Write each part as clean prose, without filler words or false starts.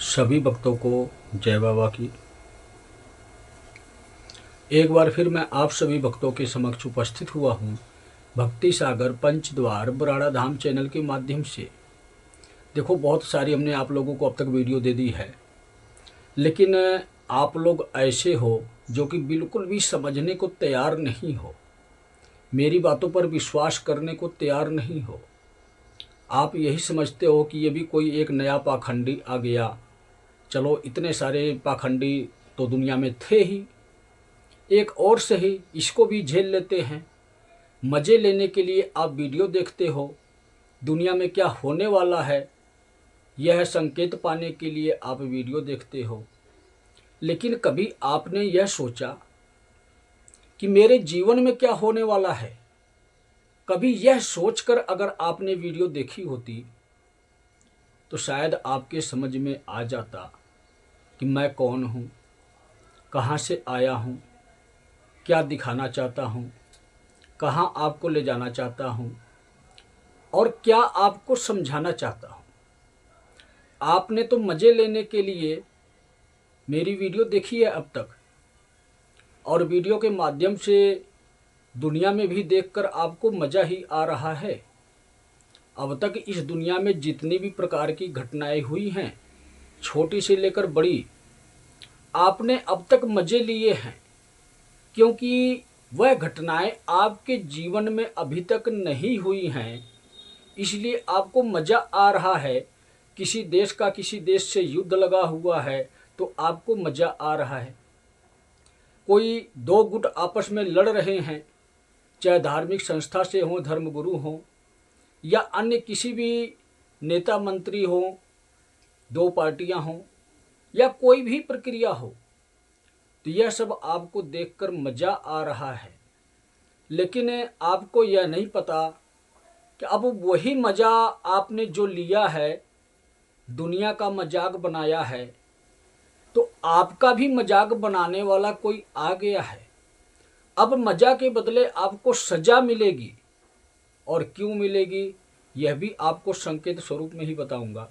सभी भक्तों को जय बाबा की। एक बार फिर मैं आप सभी भक्तों के समक्ष उपस्थित हुआ हूँ भक्ति सागर पंचद्वार बराड़ा धाम चैनल के माध्यम से। देखो, बहुत सारी हमने आप लोगों को अब तक वीडियो दे दी है, लेकिन आप लोग ऐसे हो जो कि बिल्कुल भी समझने को तैयार नहीं हो, मेरी बातों पर विश्वास करने को तैयार नहीं हो। आप यही समझते हो कि ये भी कोई एक नया पाखंडी आ गया। चलो, इतने सारे पाखंडी तो दुनिया में थे ही, एक और सही इसको भी झेल लेते हैं। मज़े लेने के लिए आप वीडियो देखते हो, दुनिया में क्या होने वाला है यह संकेत पाने के लिए आप वीडियो देखते हो। लेकिन कभी आपने यह सोचा कि मेरे जीवन में क्या होने वाला है? कभी यह सोचकर अगर आपने वीडियो देखी होती तो शायद आपके समझ में आ जाता कि मैं कौन हूँ, कहाँ से आया हूँ, क्या दिखाना चाहता हूँ, कहाँ आपको ले जाना चाहता हूँ और क्या आपको समझाना चाहता हूँ। आपने तो मज़े लेने के लिए मेरी वीडियो देखी है अब तक, और वीडियो के माध्यम से दुनिया में भी देखकर आपको मज़ा ही आ रहा है। अब तक इस दुनिया में जितनी भी प्रकार की घटनाएं हुई हैं, छोटी से लेकर बड़ी, आपने अब तक मज़े लिए हैं, क्योंकि वह घटनाएं आपके जीवन में अभी तक नहीं हुई हैं। इसलिए आपको मज़ा आ रहा है। किसी देश का किसी देश से युद्ध लगा हुआ है तो आपको मज़ा आ रहा है। कोई दो गुट आपस में लड़ रहे हैं, चाहे धार्मिक संस्था से हों, धर्मगुरु हों, या अन्य किसी भी नेता मंत्री हों, दो पार्टियां हों, या कोई भी प्रक्रिया हो, तो यह सब आपको देखकर मज़ा आ रहा है। लेकिन आपको यह नहीं पता कि अब वही मज़ा आपने जो लिया है, दुनिया का मजाक बनाया है, तो आपका भी मजाक बनाने वाला कोई आ गया है। अब मज़ा के बदले आपको सज़ा मिलेगी, और क्यों मिलेगी यह भी आपको संकेत स्वरूप में ही बताऊंगा।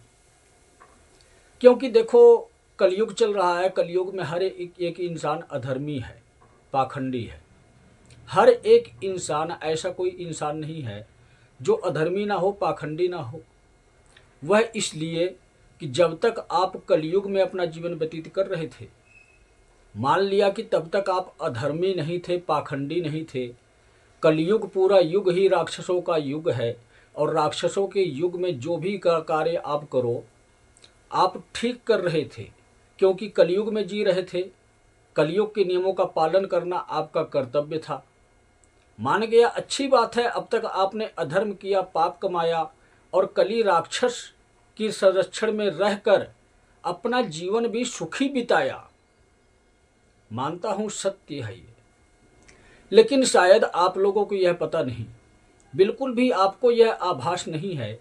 क्योंकि देखो, कलयुग चल रहा है। कलयुग में हर एक इंसान अधर्मी है, पाखंडी है। हर एक इंसान, ऐसा कोई इंसान नहीं है जो अधर्मी ना हो, पाखंडी ना हो। वह इसलिए कि जब तक आप कलयुग में अपना जीवन व्यतीत कर रहे थे, मान लिया कि तब तक आप अधर्मी नहीं थे, पाखंडी नहीं थे। कलयुग पूरा युग ही राक्षसों का युग है, और राक्षसों के युग में जो भी कार्य आप करो, आप ठीक कर रहे थे, क्योंकि कलयुग में जी रहे थे। कलयुग के नियमों का पालन करना आपका कर्तव्य था। मान गया, अच्छी बात है। अब तक आपने अधर्म किया, पाप कमाया, और कली राक्षस की संरक्षण में रहकर अपना जीवन भी सुखी बिताया। मानता हूं सत्य है ये, लेकिन शायद आप लोगों को यह पता नहीं, बिल्कुल भी आपको यह आभास नहीं है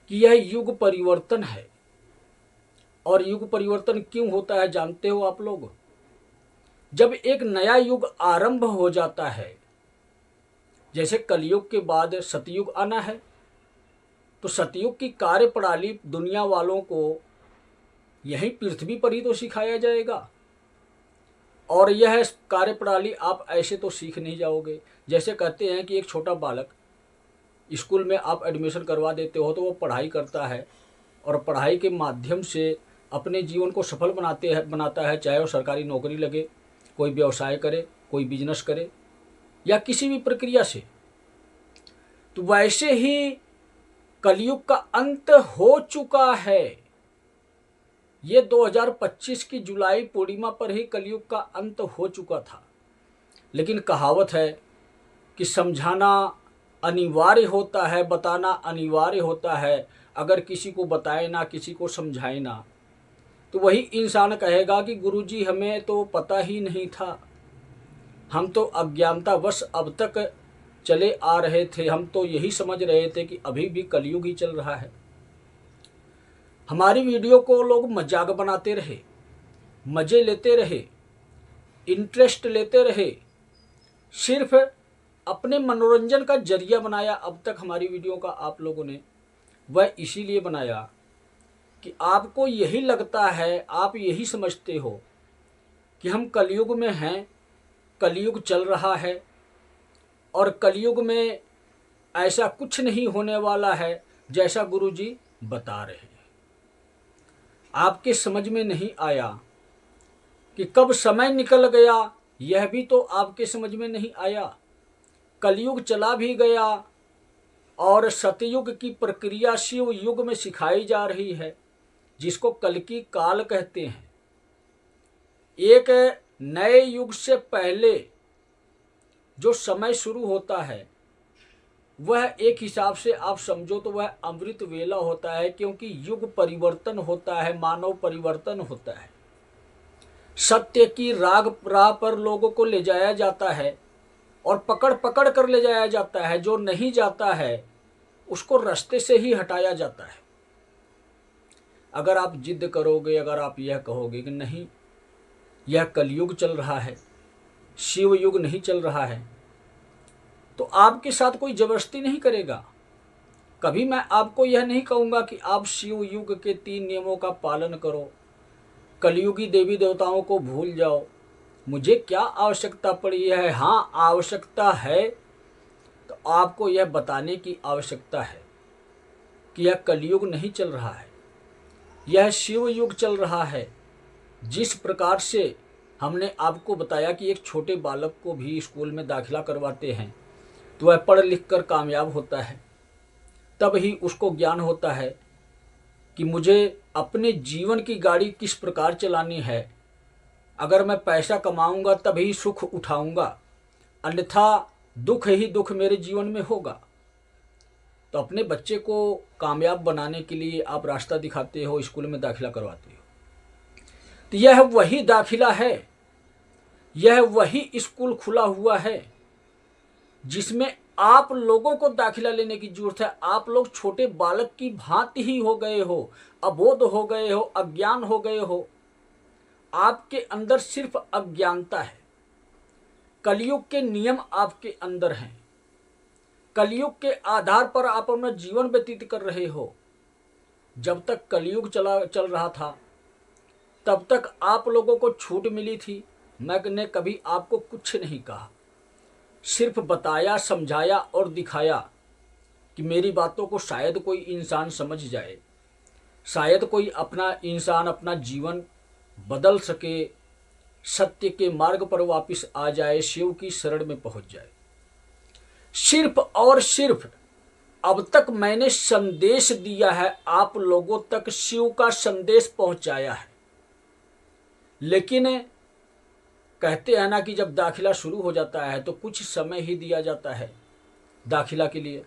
कि यह युग परिवर्तन है। और युग परिवर्तन क्यों होता है जानते हो आप लोग? जब एक नया युग आरंभ हो जाता है, जैसे कलयुग के बाद सतयुग आना है, तो सतयुग की कार्य प्रणाली दुनिया वालों को यही पृथ्वी पर ही तो सिखाया जाएगा। और यह कार्य प्रणाली आप ऐसे तो सीख नहीं जाओगे। जैसे कहते हैं कि एक छोटा बालक स्कूल में आप एडमिशन करवा देते हो तो वो पढ़ाई करता है, और पढ़ाई के माध्यम से अपने जीवन को सफल बनाता है, चाहे वो सरकारी नौकरी लगे, कोई व्यवसाय करे, कोई बिजनेस करे, या किसी भी प्रक्रिया से। तो वैसे ही कलयुग का अंत हो चुका है। ये 2025 की जुलाई पूर्णिमा पर ही कलयुग का अंत हो चुका था। लेकिन कहावत है कि समझाना अनिवार्य होता है, बताना अनिवार्य होता है। अगर किसी को बताए ना, किसी को समझाए ना, तो वही इंसान कहेगा कि गुरुजी हमें तो पता ही नहीं था, हम तो अज्ञानतावश अब तक चले आ रहे थे, हम तो यही समझ रहे थे कि अभी भी कलयुग ही चल रहा है। हमारी वीडियो को लोग मजाक बनाते रहे, मज़े लेते रहे, इंटरेस्ट लेते रहे, सिर्फ अपने मनोरंजन का जरिया बनाया अब तक हमारी वीडियो का आप लोगों ने। वह इसीलिए बनाया कि आपको यही लगता है, आप यही समझते हो कि हम कलयुग में हैं, कलयुग चल रहा है और कलयुग में ऐसा कुछ नहीं होने वाला है जैसा गुरुजी बता रहे हैं। आपके समझ में नहीं आया कि कब समय निकल गया, यह भी तो आपके समझ में नहीं आया। कलयुग चला भी गया और सतयुग की प्रक्रिया शिव युग में सिखाई जा रही है, जिसको कल की काल कहते हैं। एक नए युग से पहले जो समय शुरू होता है वह एक हिसाब से आप समझो तो वह अमृत वेला होता है, क्योंकि युग परिवर्तन होता है, मानव परिवर्तन होता है। सत्य की राह पर लोगों को ले जाया जाता है और पकड़ पकड़ कर ले जाया जाता है। जो नहीं जाता है उसको रास्ते से ही हटाया जाता है। अगर आप जिद करोगे, अगर आप यह कहोगे कि नहीं यह कलयुग चल रहा है, शिव युग नहीं चल रहा है, तो आपके साथ कोई जबरदस्ती नहीं करेगा। कभी मैं आपको यह नहीं कहूँगा कि आप शिव युग के 3 नियमों का पालन करो, कलयुगी देवी देवताओं को भूल जाओ। मुझे क्या आवश्यकता पड़ी है? हाँ, आवश्यकता है तो आपको यह बताने की आवश्यकता है कि यह कलयुग नहीं चल रहा है, यह शिव युग चल रहा है। जिस प्रकार से हमने आपको बताया कि एक छोटे बालक को भी स्कूल में दाखिला करवाते हैं तो वह पढ़ लिख कर कामयाब होता है, तब ही उसको ज्ञान होता है कि मुझे अपने जीवन की गाड़ी किस प्रकार चलानी है। अगर मैं पैसा कमाऊंगा तभी सुख उठाऊंगा, अन्यथा दुख ही दुख मेरे जीवन में होगा। तो अपने बच्चे को कामयाब बनाने के लिए आप रास्ता दिखाते हो, स्कूल में दाखिला करवाते हो। तो यह वही दाखिला है, यह वही स्कूल खुला हुआ है जिसमें आप लोगों को दाखिला लेने की जरूरत है। आप लोग छोटे बालक की भांति ही हो गए हो, अबोध हो गए हो, अज्ञान हो गए हो। आपके अंदर सिर्फ अज्ञानता है। कलयुग के नियम आपके अंदर हैं, कलयुग के आधार पर आप अपना जीवन व्यतीत कर रहे हो। जब तक कलयुग चल रहा था तब तक आप लोगों को छूट मिली थी। मैंने कभी आपको कुछ नहीं कहा, सिर्फ बताया, समझाया और दिखाया कि मेरी बातों को शायद कोई इंसान समझ जाए, शायद कोई अपना इंसान अपना जीवन बदल सके, सत्य के मार्ग पर वापस आ जाए, शिव की शरण में पहुंच जाए। सिर्फ और सिर्फ अब तक मैंने संदेश दिया है, आप लोगों तक शिव का संदेश पहुंचाया है। लेकिन कहते हैं ना कि जब दाखिला शुरू हो जाता है तो कुछ समय ही दिया जाता है दाखिला के लिए।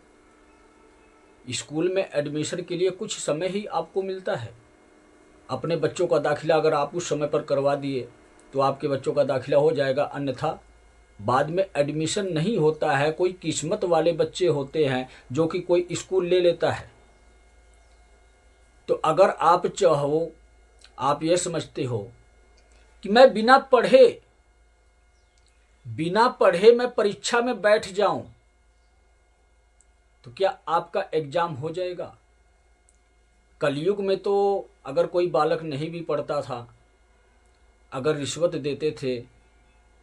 स्कूल में एडमिशन के लिए कुछ समय ही आपको मिलता है। अपने बच्चों का दाखिला अगर आप उस समय पर करवा दिए तो आपके बच्चों का दाखिला हो जाएगा, अन्यथा बाद में एडमिशन नहीं होता है। कोई किस्मत वाले बच्चे होते हैं जो कि कोई स्कूल ले लेता है। तो अगर आप चाहो, आप ये समझते हो कि मैं बिना पढ़े मैं परीक्षा में बैठ जाऊं, तो क्या आपका एग्जाम हो जाएगा? कलयुग में तो अगर कोई बालक नहीं भी पढ़ता था, अगर रिश्वत देते थे,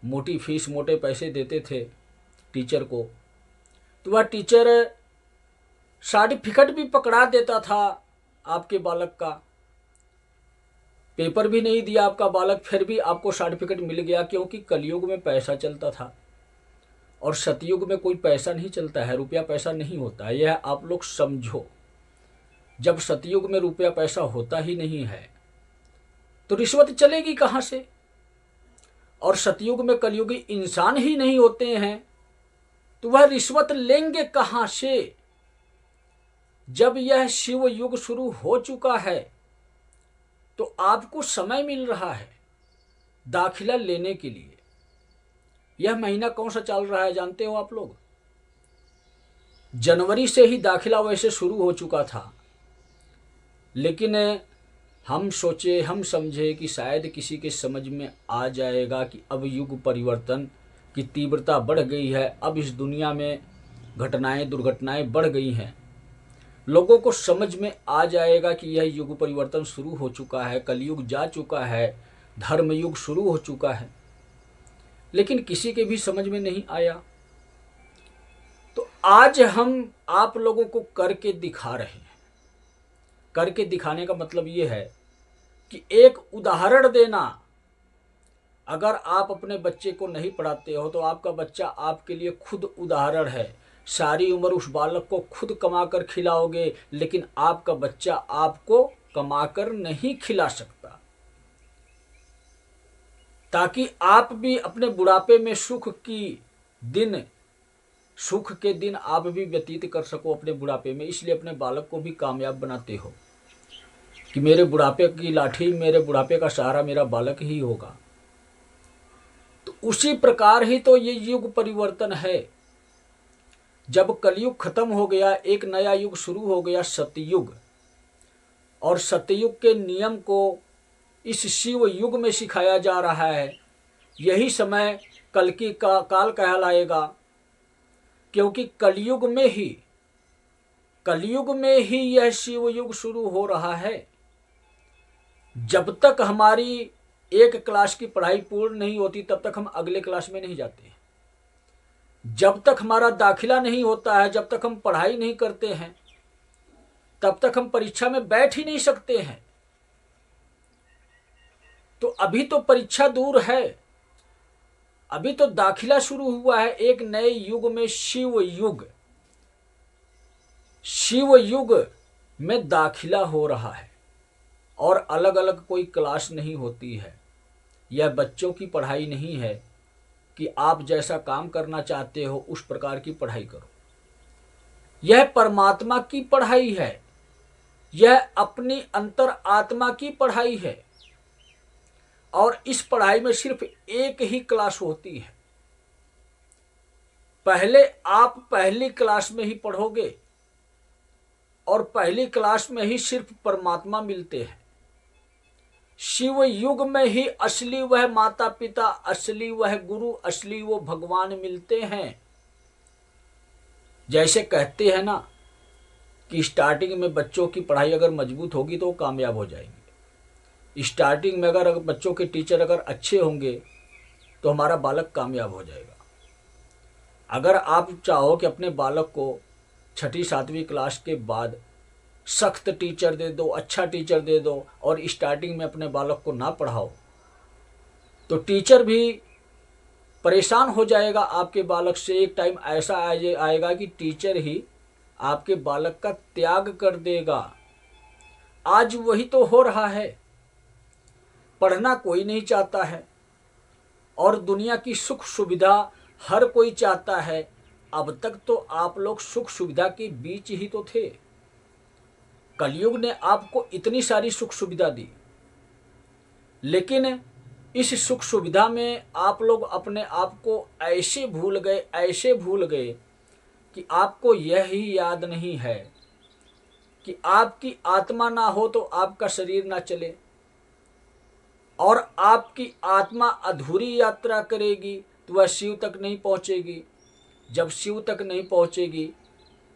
मोटी फीस, मोटे पैसे देते थे टीचर को, तो वह टीचर सर्टिफिकेट भी पकड़ा देता था आपके बालक का। पेपर भी नहीं दिया आपका बालक, फिर भी आपको सर्टिफिकेट मिल गया, क्योंकि कलयुग में पैसा चलता था और सतयुग में कोई पैसा नहीं चलता है, रुपया पैसा नहीं होता है। यह आप लोग समझो। जब सतयुग में रुपया पैसा होता ही नहीं है तो रिश्वत चलेगी कहाँ से? और सतयुग में कलयुगी इंसान ही नहीं होते हैं तो वह रिश्वत लेंगे कहाँ से? जब यह शिव युग शुरू हो चुका है तो आपको समय मिल रहा है दाखिला लेने के लिए। यह महीना कौन सा चल रहा है जानते हो आप लोग? जनवरी से ही दाखिला वैसे शुरू हो चुका था, लेकिन हम सोचे, हम समझे कि शायद किसी के समझ में आ जाएगा कि अब युग परिवर्तन की तीव्रता बढ़ गई है, अब इस दुनिया में घटनाएं, दुर्घटनाएं बढ़ गई हैं, लोगों को समझ में आ जाएगा कि यह युग परिवर्तन शुरू हो चुका है, कलयुग जा चुका है, धर्म युग शुरू हो चुका है। लेकिन किसी के भी समझ में नहीं आया। तो आज हम आप लोगों को करके दिखा रहे हैं। करके दिखाने का मतलब ये है कि एक उदाहरण देना। अगर आप अपने बच्चे को नहीं पढ़ाते हो तो आपका बच्चा आपके लिए खुद उदाहरण है। सारी उम्र उस बालक को खुद कमाकर खिलाओगे, लेकिन आपका बच्चा आपको कमाकर नहीं खिला सकता। ताकि आप भी अपने बुढ़ापे में सुख के दिन आप भी व्यतीत कर सको अपने बुढ़ापे में। इसलिए अपने बालक को भी कामयाब बनाते हो कि मेरे बुढ़ापे की लाठी, मेरे बुढ़ापे का सहारा मेरा बालक ही होगा। तो उसी प्रकार ही तो ये युग परिवर्तन है। जब कलयुग खत्म हो गया, एक नया युग शुरू हो गया, सतयुग। और सतयुग के नियम को इस शिव युग में सिखाया जा रहा है। यही समय कल की काल कहलाएगा, क्योंकि कलयुग में ही यह शिव युग शुरू हो रहा है। जब तक हमारी एक क्लास की पढ़ाई पूर्ण नहीं होती तब तक हम अगले क्लास में नहीं जाते। जब तक हमारा दाखिला नहीं होता है, जब तक हम पढ़ाई नहीं करते हैं, तब तक हम परीक्षा में बैठ ही नहीं सकते हैं। तो अभी तो परीक्षा दूर है, अभी तो दाखिला शुरू हुआ है एक नए युग में, शिव युग में दाखिला हो रहा है। और अलग अलग कोई क्लास नहीं होती है। यह बच्चों की पढ़ाई नहीं है कि आप जैसा काम करना चाहते हो उस प्रकार की पढ़ाई करो। यह परमात्मा की पढ़ाई है, यह अपनी अंतर आत्मा की पढ़ाई है। और इस पढ़ाई में सिर्फ एक ही क्लास होती है। पहले आप पहली क्लास में ही पढ़ोगे और पहली क्लास में ही सिर्फ परमात्मा मिलते हैं। शिव युग में ही असली वह माता पिता, असली वह गुरु, असली वो भगवान मिलते हैं। जैसे कहते हैं ना कि स्टार्टिंग में बच्चों की पढ़ाई अगर मजबूत होगी तो वो कामयाब हो जाएंगे। स्टार्टिंग में अगर बच्चों के टीचर अगर अच्छे होंगे तो हमारा बालक कामयाब हो जाएगा। अगर आप चाहो कि अपने बालक को 6ठी 7वीं क्लास के बाद सख्त टीचर दे दो, अच्छा टीचर दे दो, और स्टार्टिंग में अपने बालक को ना पढ़ाओ, तो टीचर भी परेशान हो जाएगा आपके बालक से। एक टाइम ऐसा आएगा कि टीचर ही आपके बालक का त्याग कर देगा। आज वही तो हो रहा है। पढ़ना कोई नहीं चाहता है और दुनिया की सुख सुविधा हर कोई चाहता है। अब तक तो आप लोग सुख सुविधा के बीच ही तो थे। कलयुग ने आपको इतनी सारी सुख सुविधा दी, लेकिन इस सुख सुविधा में आप लोग अपने आप को ऐसे भूल गए कि आपको यह ही याद नहीं है कि आपकी आत्मा ना हो तो आपका शरीर ना चले, और आपकी आत्मा अधूरी यात्रा करेगी तो वह शिव तक नहीं पहुंचेगी। जब शिव तक नहीं पहुंचेगी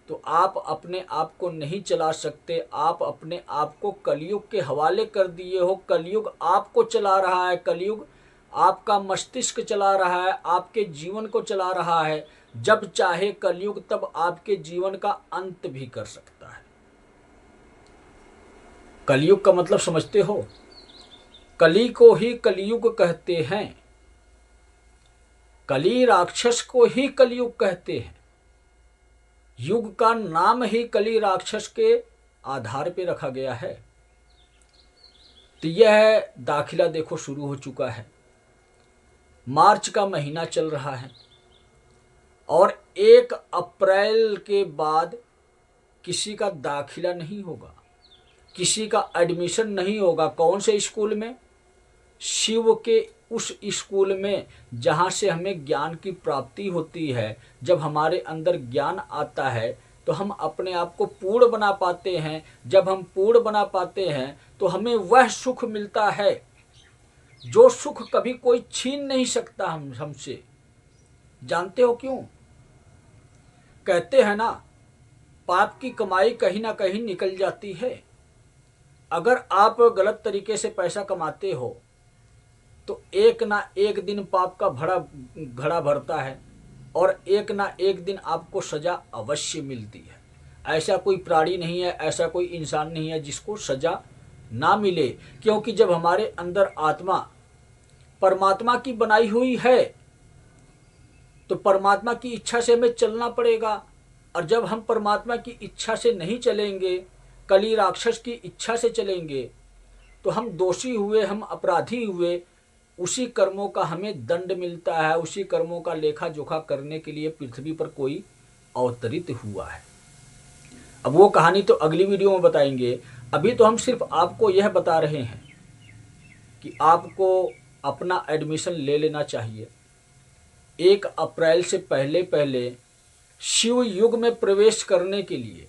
तो आप अपने आप को नहीं चला सकते। आप अपने आप को कलयुग के हवाले कर दिए हो। कलयुग आपको चला रहा है, कलयुग आपका मस्तिष्क चला रहा है, आपके जीवन को चला रहा है। जब चाहे कलयुग तब आपके जीवन का अंत भी कर सकता है। कलयुग का मतलब समझते हो? कली को ही कलयुग कहते हैं। कली राक्षस को ही कलयुग कहते हैं। युग का नाम ही कली राक्षस के आधार पे रखा गया है। तो यह दाखिला देखो शुरू हो चुका है। मार्च का महीना चल रहा है और 1 अप्रैल के बाद किसी का दाखिला नहीं होगा, किसी का एडमिशन नहीं होगा। कौन से स्कूल में? शिव के उस स्कूल में जहाँ से हमें ज्ञान की प्राप्ति होती है। जब हमारे अंदर ज्ञान आता है तो हम अपने आप को पूर्ण बना पाते हैं। जब हम पूर्ण बना पाते हैं तो हमें वह सुख मिलता है जो सुख कभी कोई छीन नहीं सकता हमसे। जानते हो क्यों? कहते हैं ना, पाप की कमाई कहीं ना कहीं निकल जाती है। अगर आप गलत तरीके से पैसा कमाते हो तो एक ना एक दिन पाप का घड़ा भरता है और एक ना एक दिन आपको सजा अवश्य मिलती है। ऐसा कोई प्राणी नहीं है, ऐसा कोई इंसान नहीं है जिसको सजा ना मिले, क्योंकि जब हमारे अंदर आत्मा परमात्मा की बनाई हुई है तो परमात्मा की इच्छा से हमें चलना पड़ेगा। और जब हम परमात्मा की इच्छा से नहीं चलेंगे, कली राक्षस की इच्छा से चलेंगे, तो हम दोषी हुए, हम अपराधी हुए। उसी कर्मों का हमें दंड मिलता है, उसी कर्मों का लेखा जोखा करने के लिए पृथ्वी पर कोई अवतरित हुआ है। अब वो कहानी तो अगली वीडियो में बताएंगे। अभी तो हम सिर्फ आपको यह बता रहे हैं कि आपको अपना एडमिशन ले लेना चाहिए। 1 अप्रैल से पहले पहले शिव युग में प्रवेश करने के लिए।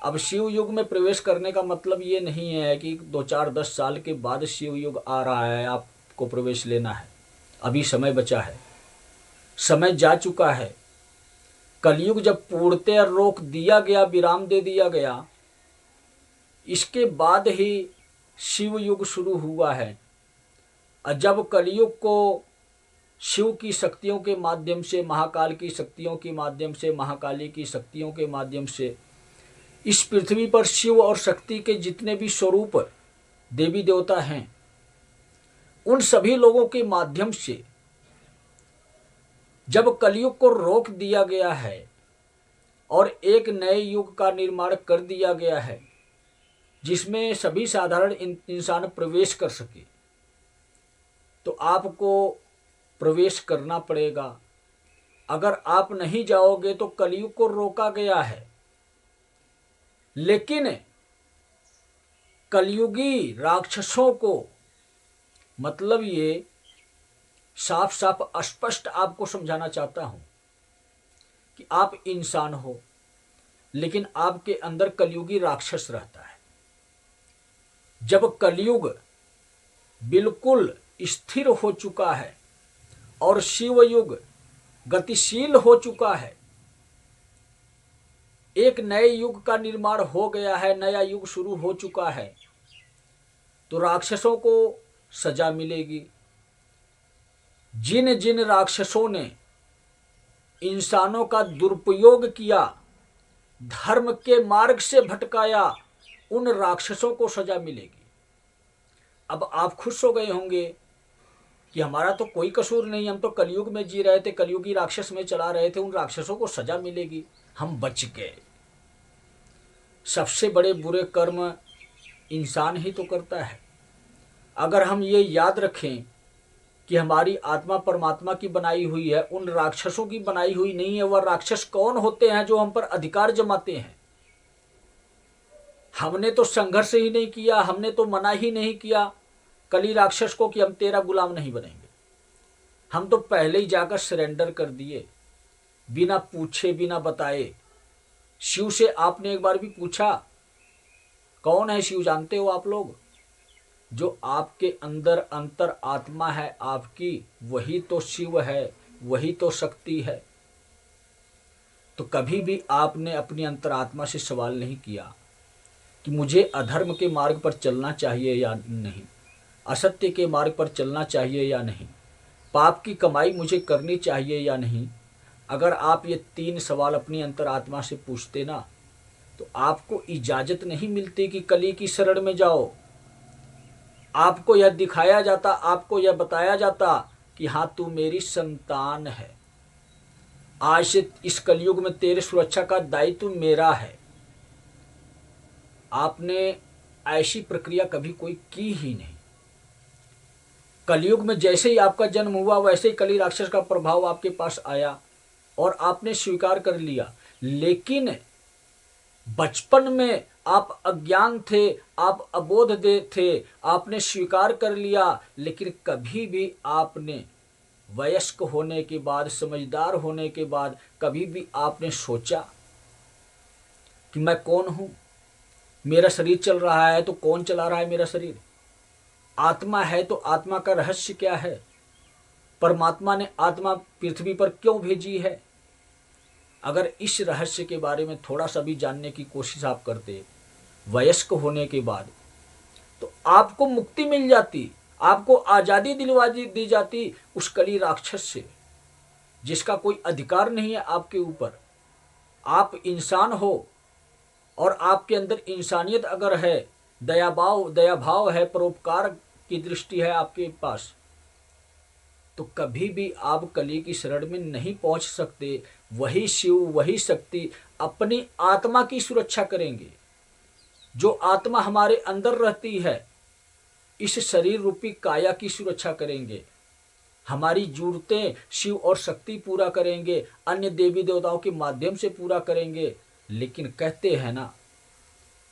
अब शिव युग में प्रवेश करने का मतलब ये नहीं है कि 2-4-10 साल के बाद शिव युग आ रहा है आपको प्रवेश लेना है। अभी समय बचा है, समय जा चुका है। कलयुग जब पूर्णतः रोक दिया गया, विराम दे दिया गया, इसके बाद ही शिव युग शुरू हुआ है। और जब कलयुग को शिव की शक्तियों के माध्यम से, महाकाल की शक्तियों के माध्यम से, महाकाली की शक्तियों के माध्यम से इस पृथ्वी पर शिव और शक्ति के जितने भी स्वरूप देवी देवता हैं, उन सभी लोगों के माध्यम से जब कलयुग को रोक दिया गया है और एक नए युग का निर्माण कर दिया गया है जिसमें सभी साधारण इंसान प्रवेश कर सके, तो आपको प्रवेश करना पड़ेगा। अगर आप नहीं जाओगे तो कलयुग को रोका गया है। लेकिन कलयुगी राक्षसों को, मतलब ये साफ साफ स्पष्ट आपको समझाना चाहता हूं कि आप इंसान हो लेकिन आपके अंदर कलयुगी राक्षस रहता है। जब कलयुग बिल्कुल स्थिर हो चुका है और शिव युग गतिशील हो चुका है, एक नए युग का निर्माण हो गया है, नया युग शुरू हो चुका है, तो राक्षसों को सजा मिलेगी। जिन जिन राक्षसों ने इंसानों का दुरुपयोग किया, धर्म के मार्ग से भटकाया, उन राक्षसों को सजा मिलेगी। अब आप खुश हो गए होंगे कि हमारा तो कोई कसूर नहीं, हम तो कलयुग में जी रहे थे, कलयुगी राक्षस में चला रहे थे, उन राक्षसों को सजा मिलेगी, हम बच गए। सबसे बड़े बुरे कर्म इंसान ही तो करता है। अगर हम ये याद रखें कि हमारी आत्मा परमात्मा की बनाई हुई है, उन राक्षसों की बनाई हुई नहीं है। वह राक्षस कौन होते हैं जो हम पर अधिकार जमाते हैं? हमने तो संघर्ष ही नहीं किया, हमने तो मना ही नहीं किया कली राक्षस को कि हम तेरा गुलाम नहीं बनेंगे। हम तो पहले ही जाकर सरेंडर कर दिए, बिना पूछे बिना बताए। शिव से आपने एक बार भी पूछा? कौन है शिव जानते हो आप लोग? जो आपके अंदर अंतर आत्मा है आपकी, वही तो शिव है, वही तो शक्ति है। तो कभी भी आपने अपनी अंतरात्मा से सवाल नहीं किया कि मुझे अधर्म के मार्ग पर चलना चाहिए या नहीं, असत्य के मार्ग पर चलना चाहिए या नहीं, पाप की कमाई मुझे करनी चाहिए या नहीं। अगर आप ये 3 सवाल अपनी अंतरात्मा से पूछते ना, तो आपको इजाज़त नहीं मिलती कि कली की शरण में जाओ। आपको यह दिखाया जाता, आपको यह बताया जाता कि हाँ तू मेरी संतान है, आज से इस कलयुग में तेरे सुरक्षा का दायित्व मेरा है। आपने ऐसी प्रक्रिया कभी कोई की ही नहीं। कलयुग में जैसे ही आपका जन्म हुआ वैसे ही कली राक्षस का प्रभाव आपके पास आया और आपने स्वीकार कर लिया। लेकिन बचपन में आप अज्ञान थे, आप अबोध थे, आपने स्वीकार कर लिया। लेकिन कभी भी आपने वयस्क होने के बाद, समझदार होने के बाद, कभी भी आपने सोचा कि मैं कौन हूं? मेरा शरीर चल रहा है तो कौन चला रहा है मेरा शरीर? आत्मा है तो आत्मा का रहस्य क्या है? परमात्मा ने आत्मा पृथ्वी पर क्यों भेजी है? अगर इस रहस्य के बारे में थोड़ा सा भी जानने की कोशिश आप करते वयस्क होने के बाद, तो आपको मुक्ति मिल जाती, आपको आज़ादी दिलवा दी जाती उस कली राक्षस से, जिसका कोई अधिकार नहीं है आपके ऊपर। आप इंसान हो और आपके अंदर इंसानियत अगर है, दया भाव है, परोपकार की दृष्टि है आपके पास, तो कभी भी आप कली की शरण में नहीं पहुंच सकते। वही शिव, वही शक्ति अपनी आत्मा की सुरक्षा करेंगे। जो आत्मा हमारे अंदर रहती है, इस शरीर रूपी काया की सुरक्षा करेंगे। हमारी जरूरतें शिव और शक्ति पूरा करेंगे, अन्य देवी देवताओं के माध्यम से पूरा करेंगे। लेकिन कहते हैं ना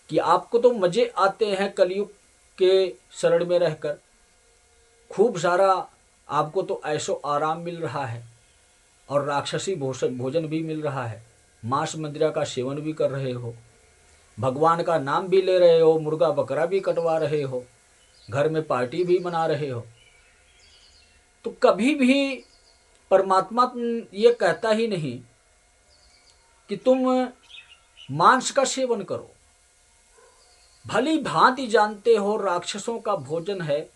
कि आपको तो मजे आते हैं कलयुग के शरण में रहकर, खूब सारा आपको तो ऐशो आराम मिल रहा है और राक्षसी भोजन भी मिल रहा है, मांस मदिरा का सेवन भी कर रहे हो, भगवान का नाम भी ले रहे हो, मुर्गा बकरा भी कटवा रहे हो, घर में पार्टी भी मना रहे हो। तो कभी भी परमात्मा ये कहता ही नहीं कि तुम मांस का सेवन करो। भली भांति जानते हो राक्षसों का भोजन है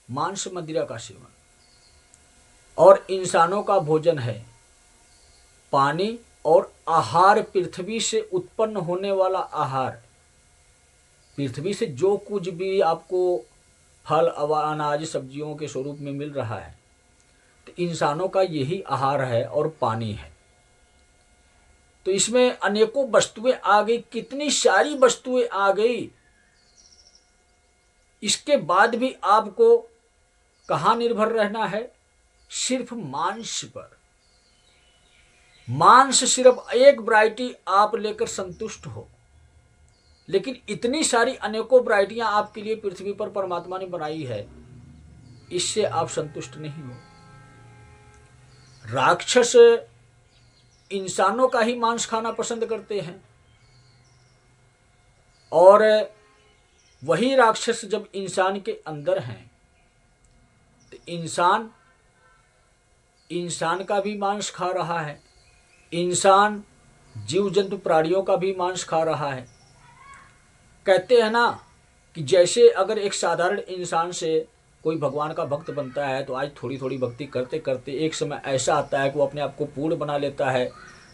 मांस मदिरा का सेवन, और इंसानों का भोजन है पानी और आहार, पृथ्वी से उत्पन्न होने वाला आहार। पृथ्वी से जो कुछ भी आपको फल, अनाज, सब्जियों के स्वरूप में मिल रहा है, तो इंसानों का यही आहार है और पानी है। तो इसमें अनेकों वस्तुएं आ गई, कितनी सारी वस्तुएं आ गई। इसके बाद भी आपको कहाँ निर्भर रहना है? सिर्फ मांस पर। मांस सिर्फ एक वैरायटी आप लेकर संतुष्ट हो, लेकिन इतनी सारी अनेकों वैरायटियां आपके लिए पृथ्वी पर परमात्मा ने बनाई है, इससे आप संतुष्ट नहीं हो। राक्षस इंसानों का ही मांस खाना पसंद करते हैं, और वही राक्षस जब इंसान के अंदर हैं तो इंसान का भी मांस खा रहा है, इंसान जीव जंतु प्राणियों का भी मांस खा रहा है। कहते हैं ना कि जैसे अगर एक साधारण इंसान से कोई भगवान का भक्त बनता है, तो आज थोड़ी थोड़ी भक्ति करते करते एक समय ऐसा आता है कि वो अपने आप को पूर्ण बना लेता है,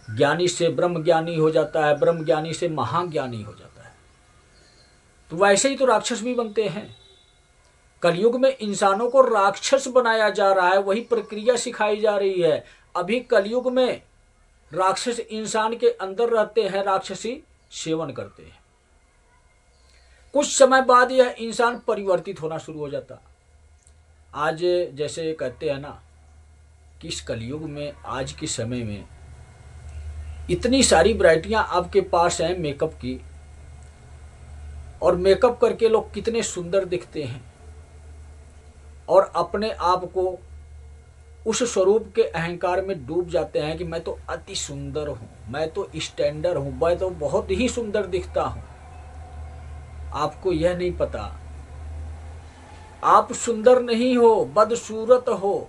ज्ञानी से ब्रह्म ज्ञानी हो जाता है, ब्रह्म ज्ञानी से महाज्ञानी हो जाता है। तो वैसे ही तो राक्षस भी बनते हैं। कलयुग में इंसानों को राक्षस बनाया जा रहा है, वही प्रक्रिया सिखाई जा रही है। अभी कलयुग में राक्षस इंसान के अंदर रहते हैं, राक्षसी सेवन करते हैं। कुछ समय बाद यह इंसान परिवर्तित होना शुरू हो जाता। आज जैसे कहते हैं ना कि इस कलयुग में, आज के समय में इतनी सारी वैरायटियां आपके पास हैं मेकअप की, और मेकअप करके लोग कितने सुंदर दिखते हैं और अपने आप को उस स्वरूप के अहंकार में डूब जाते हैं कि मैं तो अति सुंदर हूँ, मैं तो स्टैंडर्ड हूँ, मैं तो बहुत ही सुंदर दिखता हूँ। आपको यह नहीं पता, आप सुंदर नहीं हो, बदसूरत हो।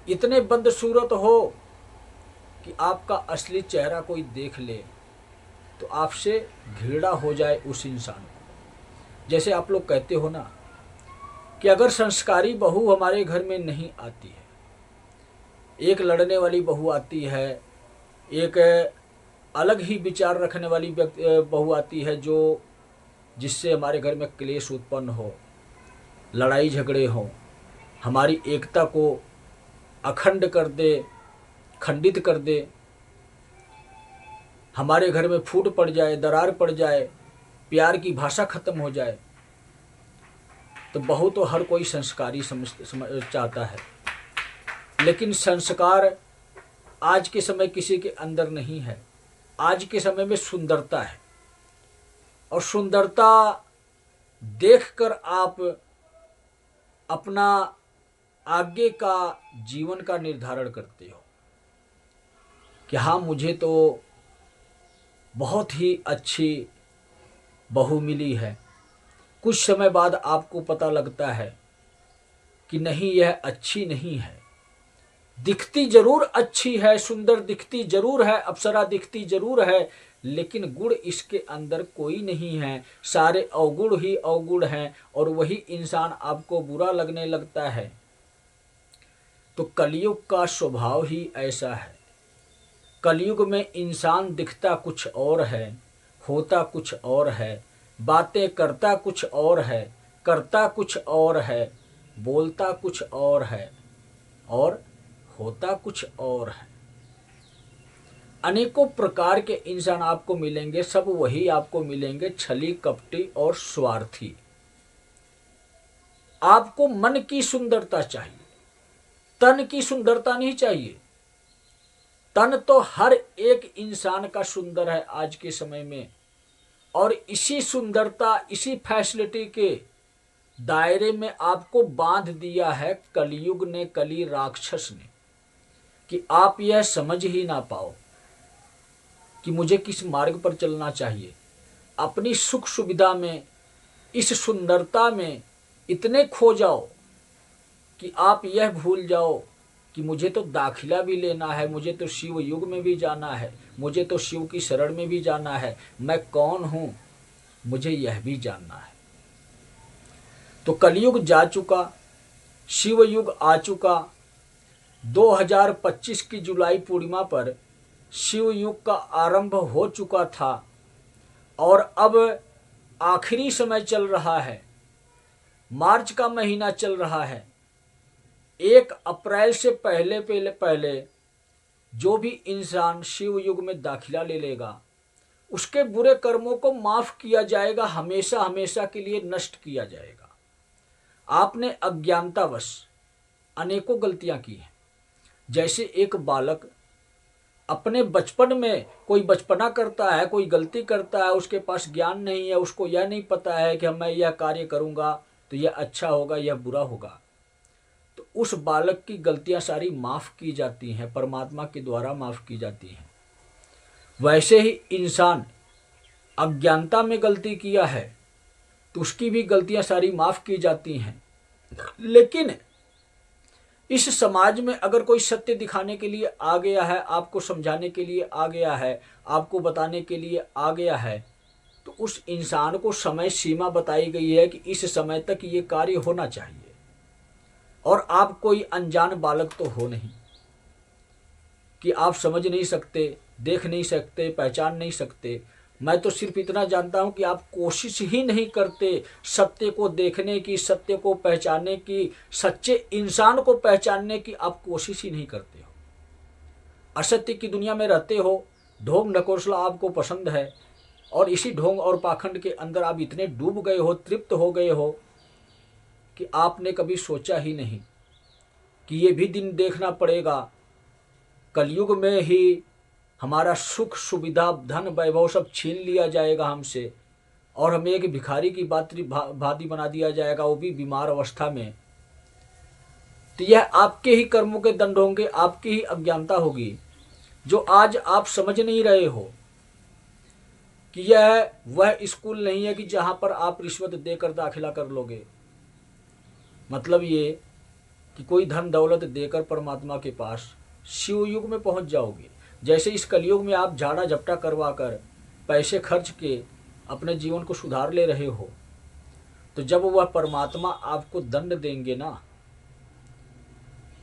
इतने बदसूरत हो कि आपका असली चेहरा कोई देख ले तो आपसे घृणा हो जाए उस इंसान को। जैसे आप लोग कहते हो ना कि अगर संस्कारी बहू हमारे घर में नहीं आती है, एक लड़ने वाली बहू आती है, एक अलग ही विचार रखने वाली बहू आती है, जो जिससे हमारे घर में क्लेश उत्पन्न हो, लड़ाई झगड़े हो, हमारी एकता को अखंड कर दे, खंडित कर दे, हमारे घर में फूट पड़ जाए, दरार पड़ जाए, प्यार की भाषा खत्म हो जाए, तो बहू तो हर कोई संस्कारी चाहता है। लेकिन संस्कार आज के समय किसी के अंदर नहीं है। आज के समय में सुंदरता है, और सुंदरता देखकर आप अपना आगे का जीवन का निर्धारण करते हो कि हाँ, मुझे तो बहुत ही अच्छी बहू मिली है। कुछ समय बाद आपको पता लगता है कि नहीं, यह अच्छी नहीं है, दिखती जरूर अच्छी है, सुंदर दिखती जरूर है, अप्सरा दिखती जरूर है, लेकिन गुण इसके अंदर कोई नहीं है। सारे अवगुण ही अवगुण हैं और वही इंसान आपको बुरा लगने लगता है। तो कलयुग का स्वभाव ही ऐसा है। कलयुग में इंसान दिखता कुछ और है, होता कुछ और है, बातें करता कुछ और है, करता कुछ और है, बोलता कुछ और है और होता कुछ और है। अनेकों प्रकार के इंसान आपको मिलेंगे, सब वही आपको मिलेंगे, छली कपटी और स्वार्थी। आपको मन की सुंदरता चाहिए, तन की सुंदरता नहीं चाहिए। तन तो हर एक इंसान का सुंदर है आज के समय में, और इसी सुंदरता, इसी फैसिलिटी के दायरे में आपको बांध दिया है कलयुग ने, कली राक्षस ने, कि आप यह समझ ही ना पाओ कि मुझे किस मार्ग पर चलना चाहिए। अपनी सुख सुविधा में, इस सुंदरता में इतने खो जाओ कि आप यह भूल जाओ कि मुझे तो दाखिला भी लेना है, मुझे तो शिव युग में भी जाना है, मुझे तो शिव की शरण में भी जाना है, मैं कौन हूँ मुझे यह भी जानना है। तो कलयुग जा चुका, शिव युग आ चुका। 2025 की जुलाई पूर्णिमा पर शिव युग का आरंभ हो चुका था और अब आखिरी समय चल रहा है, मार्च का महीना चल रहा है। 1 अप्रैल से पहले पहले पहले जो भी इंसान शिव युग में दाखिला ले लेगा, उसके बुरे कर्मों को माफ किया जाएगा, हमेशा हमेशा के लिए नष्ट किया जाएगा। आपने अज्ञानतावश अनेकों गलतियां की हैं। जैसे एक बालक अपने बचपन में कोई बचपना करता है, कोई गलती करता है, उसके पास ज्ञान नहीं है, उसको यह नहीं पता है कि मैं यह कार्य करूंगा तो यह अच्छा होगा, यह बुरा होगा, तो उस बालक की गलतियां सारी माफ की जाती हैं, परमात्मा के द्वारा माफ की जाती हैं। वैसे ही इंसान अज्ञानता में गलती किया है तो उसकी भी गलतियां सारी माफ की जाती हैं। लेकिन इस समाज में अगर कोई सत्य दिखाने के लिए आ गया है, आपको समझाने के लिए आ गया है, आपको बताने के लिए आ गया है, तो उस इंसान को समय सीमा बताई गई है कि इस समय तक ये कार्य होना चाहिए। और आप कोई अनजान बालक तो हो नहीं कि आप समझ नहीं सकते, देख नहीं सकते, पहचान नहीं सकते। मैं तो सिर्फ इतना जानता हूं कि आप कोशिश ही नहीं करते सत्य को देखने की, सत्य को पहचानने की, सच्चे इंसान को पहचानने की आप कोशिश ही नहीं करते हो। असत्य की दुनिया में रहते हो, ढोंग ढकोसला आपको पसंद है, और इसी ढोंग और पाखंड के अंदर आप इतने डूब गए हो, तृप्त हो गए हो कि आपने कभी सोचा ही नहीं कि ये भी दिन देखना पड़ेगा, कलयुग में ही हमारा सुख सुविधा धन वैभव सब छीन लिया जाएगा हमसे, और हमें एक भिखारी की भांति बना दिया जाएगा, वो भी बीमार अवस्था में। तो यह आपके ही कर्मों के दंड होंगे, आपकी ही अज्ञानता होगी, जो आज आप समझ नहीं रहे हो कि यह वह स्कूल नहीं है कि जहां पर आप रिश्वत देकर दाखिला कर लोगे। मतलब ये कि कोई धन दौलत देकर परमात्मा के पास शिव युग में पहुंच जाओगे। जैसे इस कलयुग में आप झाड़ा झपटा करवा कर पैसे खर्च के अपने जीवन को सुधार ले रहे हो, तो जब वह परमात्मा आपको दंड देंगे ना,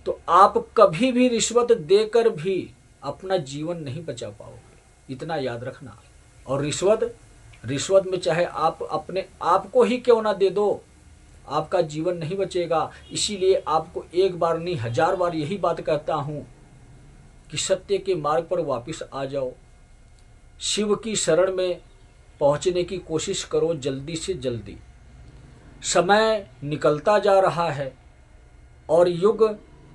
तो आप कभी भी रिश्वत देकर भी अपना जीवन नहीं बचा पाओगे, इतना याद रखना। और रिश्वत में चाहे आप अपने आप को ही क्यों ना दे दो, आपका जीवन नहीं बचेगा। इसीलिए आपको एक बार नहीं 1000 बार यही बात कहता हूं कि सत्य के मार्ग पर वापस आ जाओ, शिव की शरण में पहुंचने की कोशिश करो जल्दी से जल्दी। समय निकलता जा रहा है और युग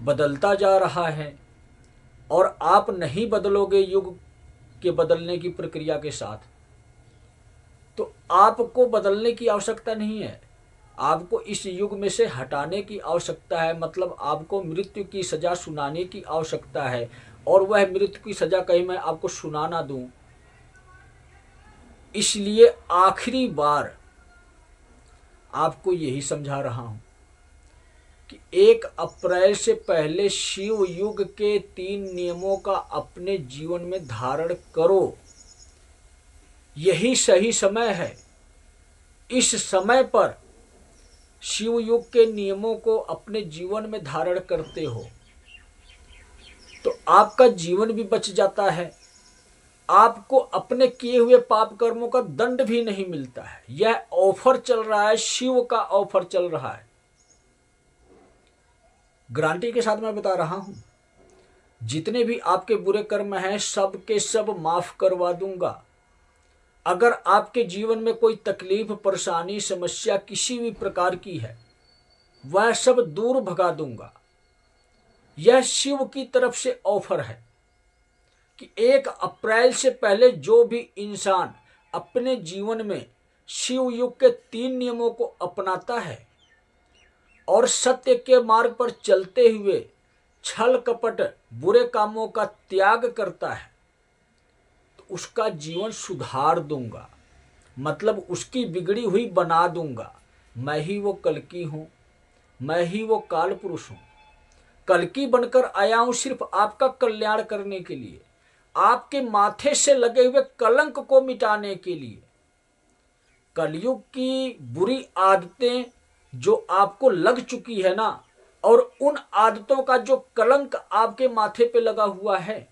बदलता जा रहा है, और आप नहीं बदलोगे युग के बदलने की प्रक्रिया के साथ, तो आपको बदलने की आवश्यकता नहीं है, आपको इस युग में से हटाने की आवश्यकता है। मतलब आपको मृत्यु की सजा सुनाने की आवश्यकता है, और वह मृत्यु की सजा कहीं मैं आपको सुना ना दूं। इसलिए आखिरी बार आपको यही समझा रहा हूं कि 1 अप्रैल से पहले शिव युग के 3 नियमों का अपने जीवन में धारण करो। यही सही समय है। इस समय पर शिव युग के नियमों को अपने जीवन में धारण करते हो तो आपका जीवन भी बच जाता है, आपको अपने किए हुए पाप कर्मों का दंड भी नहीं मिलता है। यह ऑफर चल रहा है, शिव का ऑफर चल रहा है। गारंटी के साथ मैं बता रहा हूं, जितने भी आपके बुरे कर्म हैं सब के सब माफ करवा दूंगा। अगर आपके जीवन में कोई तकलीफ, परेशानी, समस्या किसी भी प्रकार की है, वह सब दूर भगा दूंगा। यह शिव की तरफ से ऑफर है कि 1 अप्रैल से पहले जो भी इंसान अपने जीवन में शिव युग के 3 नियमों को अपनाता है और सत्य के मार्ग पर चलते हुए छल कपट बुरे कामों का त्याग करता है तो उसका जीवन सुधार दूंगा, मतलब उसकी बिगड़ी हुई बना दूंगा। मैं ही वो कल्कि हूं, मैं ही वो काल पुरुष हूं। कल्कि बनकर आया हूं सिर्फ आपका कल्याण करने के लिए, आपके माथे से लगे हुए कलंक को मिटाने के लिए। कलयुग की बुरी आदतें जो आपको लग चुकी है ना, और उन आदतों का जो कलंक आपके माथे पे लगा हुआ है,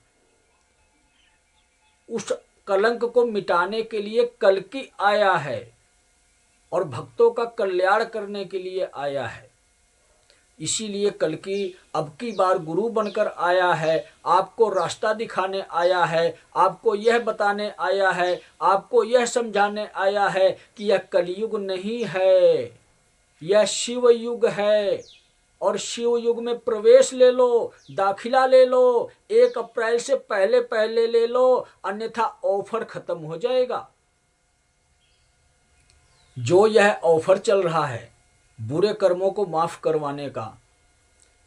उस कलंक को मिटाने के लिए कल्कि आया है और भक्तों का कल्याण करने के लिए आया है। इसीलिए कल्कि अब की बार गुरु बनकर आया है, आपको रास्ता दिखाने आया है, आपको यह बताने आया है, आपको यह समझाने आया है कि यह कलयुग नहीं है, यह शिव युग है। और शिव युग में प्रवेश ले लो, दाखिला ले लो, 1 अप्रैल से पहले पहले ले लो, अन्यथा ऑफर खत्म हो जाएगा। जो यह ऑफर चल रहा है बुरे कर्मों को माफ करवाने का,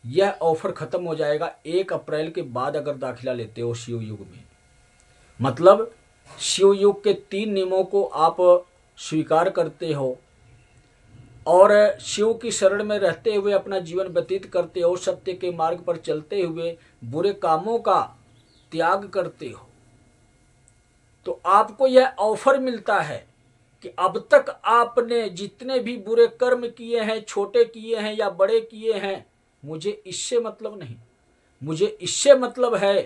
यह ऑफर खत्म हो जाएगा 1 अप्रैल के बाद अगर दाखिला लेते हो शिव युग में। मतलब शिव युग के 3 नियमों को आप स्वीकार करते हो और शिव की शरण में रहते हुए अपना जीवन व्यतीत करते हो, सत्य के मार्ग पर चलते हुए बुरे कामों का त्याग करते हो, तो आपको यह ऑफर मिलता है कि अब तक आपने जितने भी बुरे कर्म किए हैं, छोटे किए हैं या बड़े किए हैं, मुझे इससे मतलब नहीं। मुझे इससे मतलब है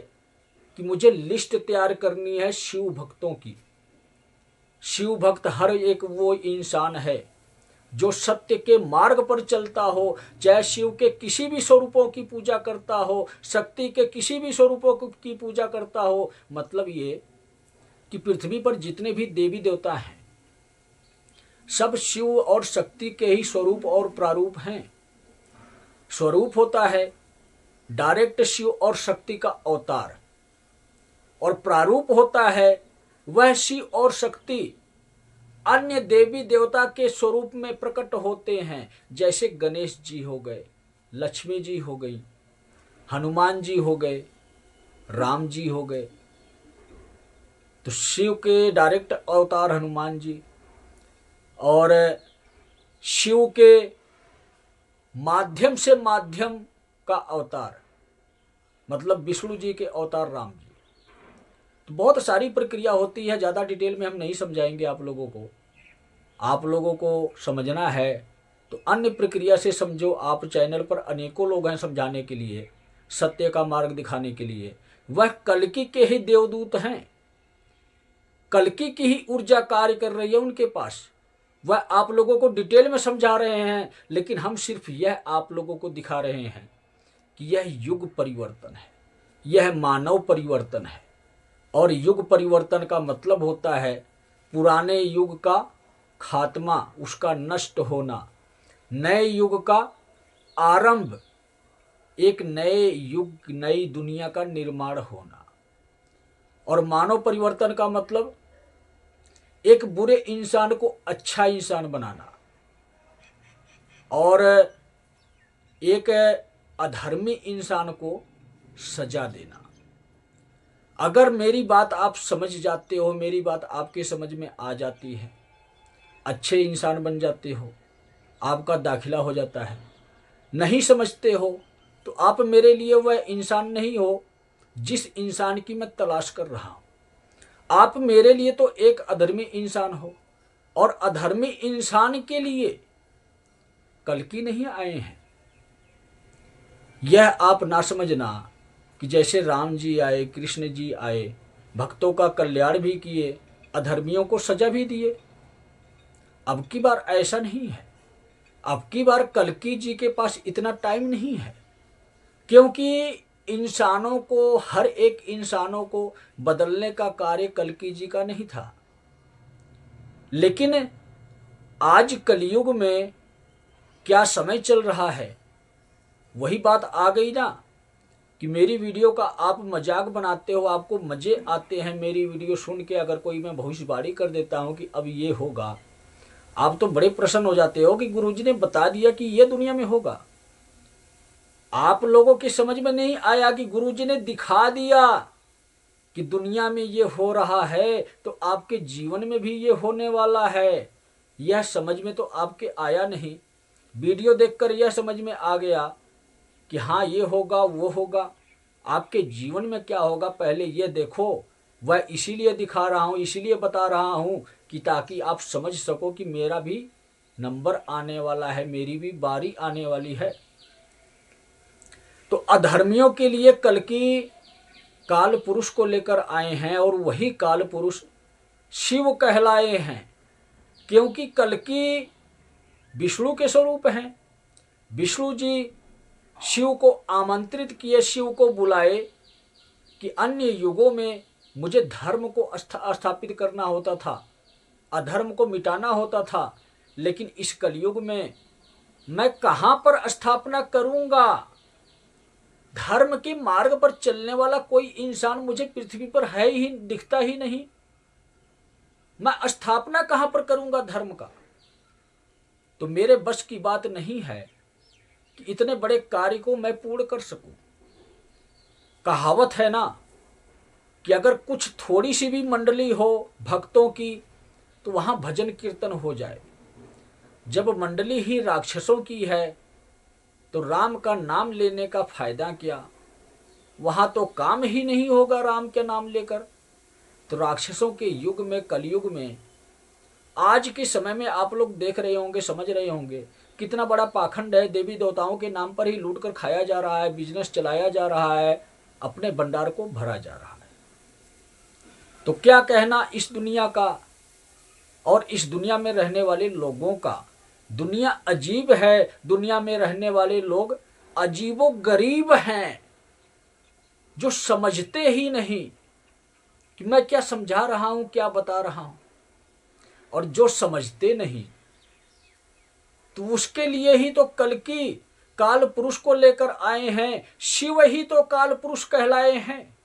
कि मुझे लिस्ट तैयार करनी है शिव भक्तों की। शिव भक्त हर एक वो इंसान है जो सत्य के मार्ग पर चलता हो, चाहे शिव के किसी भी स्वरूपों की पूजा करता हो, शक्ति के किसी भी स्वरूपों की पूजा करता हो। मतलब ये कि पृथ्वी पर जितने भी देवी देवता हैं सब शिव और शक्ति के ही स्वरूप और प्रारूप हैं। स्वरूप होता है डायरेक्ट शिव और शक्ति का अवतार, और प्रारूप होता है वह शिव और शक्ति अन्य देवी देवता के स्वरूप में प्रकट होते हैं। जैसे गणेश जी हो गए, लक्ष्मी जी हो गई, हनुमान जी हो गए, राम जी हो गए। तो शिव के डायरेक्ट अवतार हनुमान जी, और शिव के माध्यम से माध्यम का अवतार मतलब विष्णु जी के अवतार राम जी। तो बहुत सारी प्रक्रिया होती है, ज़्यादा डिटेल में हम नहीं समझाएंगे आप लोगों को। आप लोगों को समझना है तो अन्य प्रक्रिया से समझो। आप चैनल पर अनेकों लोग हैं समझाने के लिए, सत्य का मार्ग दिखाने के लिए। वह कल्कि के ही देवदूत हैं, कल्कि की ही ऊर्जा कार्य कर रही है उनके पास। वह आप लोगों को डिटेल में समझा रहे हैं, लेकिन हम सिर्फ यह आप लोगों को दिखा रहे हैं कि यह युग परिवर्तन है, यह मानव परिवर्तन है। और युग परिवर्तन का मतलब होता है पुराने युग का खात्मा, उसका नष्ट होना, नए युग का आरंभ, एक नए युग, नई दुनिया का निर्माण होना। और मानव परिवर्तन का मतलब एक बुरे इंसान को अच्छा इंसान बनाना और एक अधर्मी इंसान को सजा देना। अगर मेरी बात आप समझ जाते हो, मेरी बात आपके समझ में आ जाती है, अच्छे इंसान बन जाते हो, आपका दाखिला हो जाता है। नहीं समझते हो तो आप मेरे लिए वह इंसान नहीं हो जिस इंसान की मैं तलाश कर रहा हूं। आप मेरे लिए तो एक अधर्मी इंसान हो, और अधर्मी इंसान के लिए कल्कि नहीं आए हैं। यह आप ना समझना कि जैसे राम जी आए, कृष्ण जी आए, भक्तों का कल्याण भी किए, अधर्मियों को सजा भी दिए। अब की बार ऐसा नहीं है। अब की बार कल्कि जी के पास इतना टाइम नहीं है, क्योंकि इंसानों को, हर एक इंसानों को बदलने का कार्य कल्कि जी का नहीं था। लेकिन आज कलयुग में क्या समय चल रहा है, वही बात आ गई ना कि मेरी वीडियो का आप मजाक बनाते हो, आपको मजे आते हैं मेरी वीडियो सुन के। अगर कोई मैं भविष्यवाणी कर देता हूं कि अब ये होगा, आप तो बड़े प्रसन्न हो जाते हो कि गुरुजी ने बता दिया कि ये दुनिया में होगा। आप लोगों की समझ में नहीं आया कि गुरुजी ने दिखा दिया कि दुनिया में ये हो रहा है, तो आपके जीवन में भी ये होने वाला है। यह समझ में तो आपके आया नहीं। वीडियो देखकर यह समझ में आ गया कि हाँ ये होगा, वो होगा। आपके जीवन में क्या होगा पहले ये देखो। वह इसीलिए दिखा रहा हूँ, इसीलिए बता रहा हूँ कि ताकि आप समझ सको कि मेरा भी नंबर आने वाला है, मेरी भी बारी आने वाली है। तो अधर्मियों के लिए कल्कि काल पुरुष को लेकर आए हैं, और वही काल पुरुष शिव कहलाए हैं, क्योंकि कल्कि विष्णु के स्वरूप हैं। विष्णु जी शिव को आमंत्रित किए, शिव को बुलाए कि अन्य युगों में मुझे धर्म को स्थापित करना होता था, अधर्म को मिटाना होता था, लेकिन इस कलयुग में मैं कहां पर स्थापना करूंगा? धर्म के मार्ग पर चलने वाला कोई इंसान मुझे पृथ्वी पर है ही, दिखता ही नहीं। मैं स्थापना कहां पर करूंगा धर्म का? तो मेरे बस की बात नहीं है कि इतने बड़े कार्य को मैं पूर्ण कर सकूं। कहावत है ना कि अगर कुछ थोड़ी सी भी मंडली हो भक्तों की, तो वहां भजन कीर्तन हो जाए। जब मंडली ही राक्षसों की है, तो राम का नाम लेने का फायदा क्या? वहां तो काम ही नहीं होगा राम के नाम लेकर। तो राक्षसों के युग में, कलयुग में, आज के समय में आप लोग देख रहे होंगे, समझ रहे होंगे कितना बड़ा पाखंड है। देवी देवताओं के नाम पर ही लूट कर खाया जा रहा है, बिजनेस चलाया जा रहा है, अपने भंडार को भरा जा रहा है। तो क्या कहना इस दुनिया का और इस दुनिया में रहने वाले लोगों का। दुनिया अजीब है, दुनिया में रहने वाले लोग अजीबो गरीब हैं, जो समझते ही नहीं कि मैं क्या समझा रहा हूं, क्या बता रहा हूं। और जो समझते नहीं, तो उसके लिए ही तो कल्कि काल पुरुष को लेकर आए हैं। शिव ही तो काल पुरुष कहलाए हैं।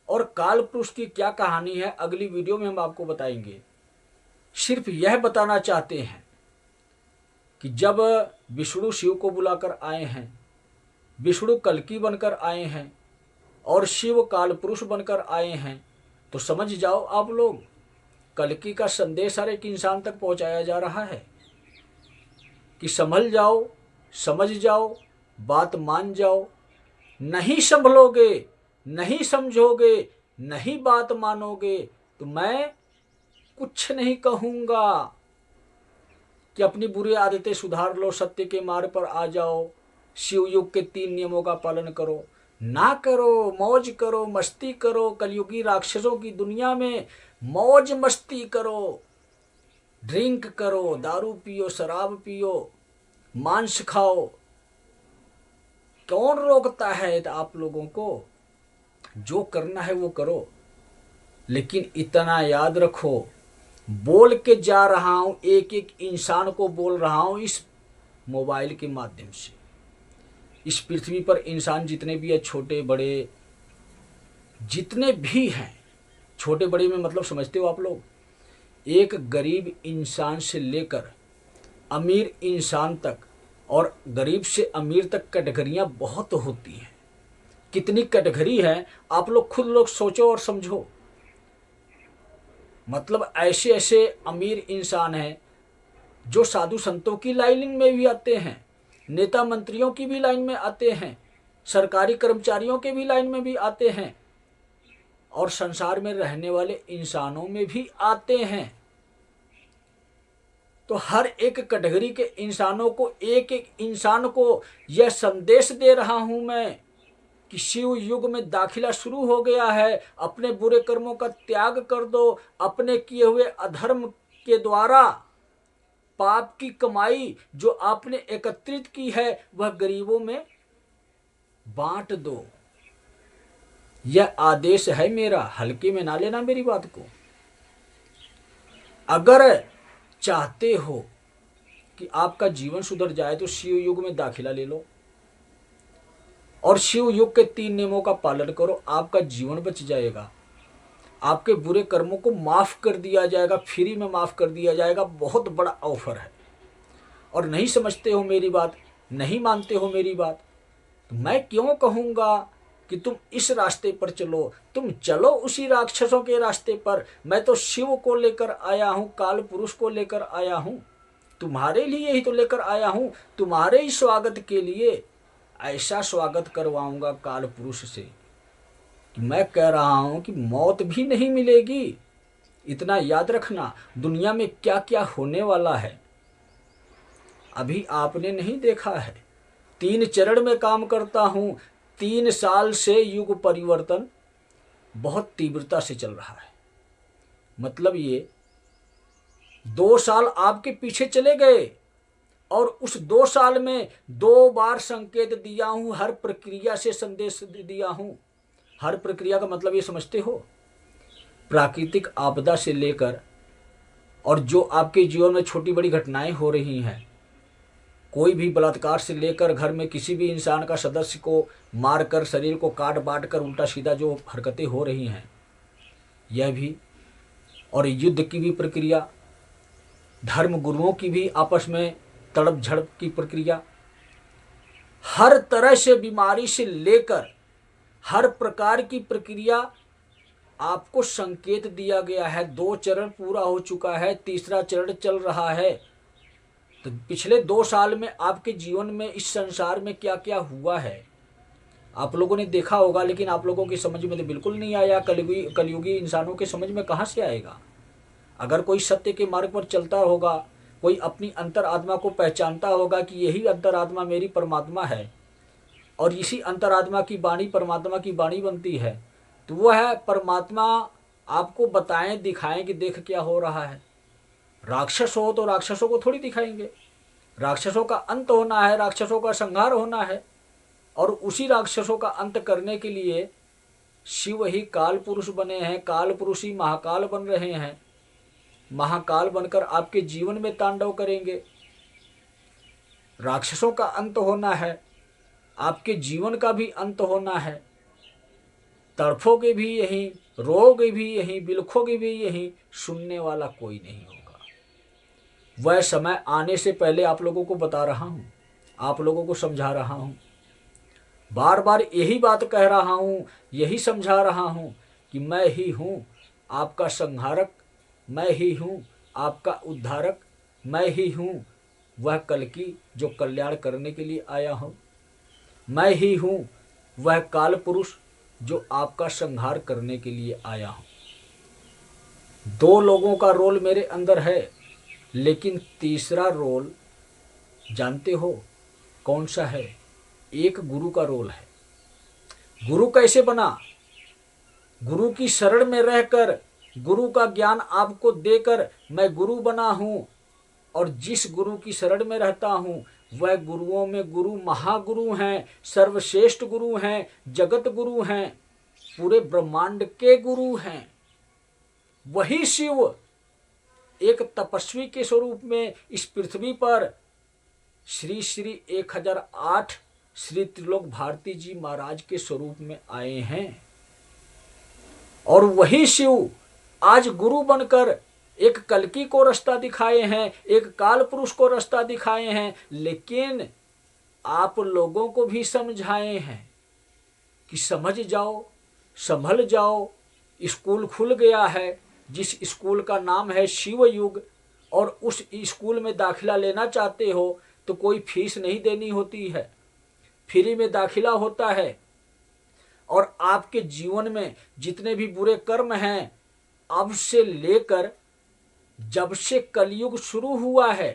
और काल पुरुष की क्या कहानी है अगली वीडियो में हम आपको बताएंगे। सिर्फ यह बताना चाहते हैं कि जब विष्णु शिव को बुलाकर आए हैं, विष्णु कल्कि बनकर आए हैं और शिव काल पुरुष बनकर आए हैं, तो समझ जाओ आप लोग, कल्कि का संदेश हर एक इंसान तक पहुंचाया जा रहा है कि संभल जाओ, समझ जाओ, बात मान जाओ। नहीं संभलोगे, नहीं समझोगे, नहीं बात मानोगे, तो मैं कुछ नहीं कहूंगा कि अपनी बुरी आदतें सुधार लो, सत्य के मार्ग पर आ जाओ, शिव युग के 3 नियमों का पालन करो। ना करो, मौज करो, मस्ती करो। कलयुगी राक्षसों की दुनिया में मौज मस्ती करो, ड्रिंक करो, दारू पियो, शराब पियो, मांस खाओ। कौन रोकता है आप लोगों को? जो करना है वो करो। लेकिन इतना याद रखो, बोल के जा रहा हूं, एक एक इंसान को बोल रहा हूं इस मोबाइल के माध्यम से। इस पृथ्वी पर इंसान जितने भी है, छोटे बड़े जितने भी हैं, छोटे बड़े में मतलब समझते हो आप लोग, एक गरीब इंसान से लेकर अमीर इंसान तक, और गरीब से अमीर तक कैटेगरियां बहुत होती हैं। कितनी कैटेगरी है आप लोग खुद लोग सोचो और समझो। मतलब ऐसे ऐसे अमीर इंसान हैं जो साधु संतों की लाइन में भी आते हैं, नेता मंत्रियों की भी लाइन में आते हैं, सरकारी कर्मचारियों के भी लाइन में भी आते हैं, और संसार में रहने वाले इंसानों में भी आते हैं। तो हर एक कैटेगरी के इंसानों को, एक एक इंसान को यह संदेश दे रहा हूं मैं कि शिव युग में दाखिला शुरू हो गया है। अपने बुरे कर्मों का त्याग कर दो। अपने किए हुए अधर्म के द्वारा पाप की कमाई जो आपने एकत्रित की है वह गरीबों में बांट दो। यह आदेश है मेरा, हल्के में ना लेना मेरी बात को। अगर चाहते हो कि आपका जीवन सुधर जाए तो शिव युग में दाखिला ले लो और शिव युग के 3 नियमों का पालन करो। आपका जीवन बच जाएगा, आपके बुरे कर्मों को माफ कर दिया जाएगा, फ्री में माफ कर दिया जाएगा। बहुत बड़ा ऑफर है। और नहीं समझते हो मेरी बात, नहीं मानते हो मेरी बात, तो मैं क्यों कहूँगा कि तुम इस रास्ते पर चलो। तुम चलो उसी राक्षसों के रास्ते पर। मैं तो शिव को लेकर आया हूँ, काल पुरुष को लेकर आया हूँ, तुम्हारे लिए ही तो लेकर आया हूँ। तुम्हारे ही स्वागत के लिए ऐसा स्वागत करवाऊंगा काल पुरुष से कि मैं कह रहा हूँ कि मौत भी नहीं मिलेगी। इतना याद रखना, दुनिया में क्या क्या होने वाला है अभी आपने नहीं देखा है। 3 चरण में काम करता हूँ। 3 साल से युग परिवर्तन बहुत तीव्रता से चल रहा है। मतलब ये 2 साल आपके पीछे चले गए और उस 2 साल में 2 बार संकेत दिया हूं, हर प्रक्रिया से संदेश दिया हूं। हर प्रक्रिया का मतलब ये समझते हो, प्राकृतिक आपदा से लेकर और जो आपके जीवन में छोटी बड़ी घटनाएं हो रही हैं, कोई भी बलात्कार से लेकर घर में किसी भी इंसान का सदस्य को मारकर, शरीर को काट बांट कर उल्टा सीधा जो हरकतें हो रही हैं, यह भी, और युद्ध की भी प्रक्रिया, धर्म गुरुओं की भी आपस में तड़प झड़प की प्रक्रिया, हर तरह से बीमारी से लेकर हर प्रकार की प्रक्रिया आपको संकेत दिया गया है। 2 चरण पूरा हो चुका है, तीसरा चरण चल रहा है। तो पिछले 2 साल में आपके जीवन में, इस संसार में क्या क्या हुआ है आप लोगों ने देखा होगा, लेकिन आप लोगों की समझ में तो बिल्कुल नहीं आया। कलयुगी इंसानों के समझ में कहाँ से आएगा। अगर कोई सत्य के मार्ग पर चलता होगा, कोई अपनी अंतर आत्मा को पहचानता होगा कि यही अंतर आत्मा मेरी परमात्मा है और इसी अंतर आत्मा की वाणी परमात्मा की वाणी बनती है, तो वह परमात्मा आपको बताएं, दिखाएं कि देख क्या हो रहा है। राक्षस हो तो राक्षसों को थोड़ी दिखाएंगे। राक्षसों का अंत होना है, राक्षसों का संहार होना है, और उसी राक्षसों का अंत करने के लिए शिव ही काल पुरुष बने हैं। काल पुरुष ही महाकाल बन रहे हैं। महाकाल बनकर आपके जीवन में तांडव करेंगे। राक्षसों का अंत होना है, आपके जीवन का भी अंत होना है। तड़फोगे भी यहीं, रोगे भी यहीं, बिलखोगे भी यहीं, सुनने वाला कोई नहीं होगा। वह समय आने से पहले आप लोगों को बता रहा हूँ, आप लोगों को समझा रहा हूँ, बार बार यही बात कह रहा हूँ, यही समझा रहा हूँ कि मैं ही हूँ आपका संहारक, मैं ही हूँ आपका उद्धारक, मैं ही हूँ वह कल्कि जो कल्याण करने के लिए आया हूँ, मैं ही हूँ वह काल पुरुष जो आपका संहार करने के लिए आया हूँ। 2 लोगों का रोल मेरे अंदर है, लेकिन तीसरा रोल जानते हो कौन सा है? एक गुरु का रोल है। गुरु कैसे बना? गुरु की शरण में रहकर, गुरु का ज्ञान आपको देकर मैं गुरु बना हूँ, और जिस गुरु की शरण में रहता हूँ वह गुरुओं में गुरु महागुरु हैं, सर्वश्रेष्ठ गुरु हैं, जगत गुरु हैं, पूरे ब्रह्मांड के गुरु हैं। वही शिव एक तपस्वी के स्वरूप में इस पृथ्वी पर श्री श्री 1008 श्री त्रिलोक भारती जी महाराज के स्वरूप में आए हैं। और वही शिव आज गुरु बनकर एक कल्कि को रास्ता दिखाए हैं, एक काल पुरुष को रास्ता दिखाए हैं, लेकिन आप लोगों को भी समझाए हैं कि समझ जाओ, संभल जाओ। स्कूल खुल गया है, जिस स्कूल का नाम है शिव युग, और उस स्कूल में दाखिला लेना चाहते हो तो कोई फीस नहीं देनी होती है, फ्री में दाखिला होता है। और आपके जीवन में जितने भी बुरे कर्म हैं, अब से लेकर जब से कलयुग शुरू हुआ है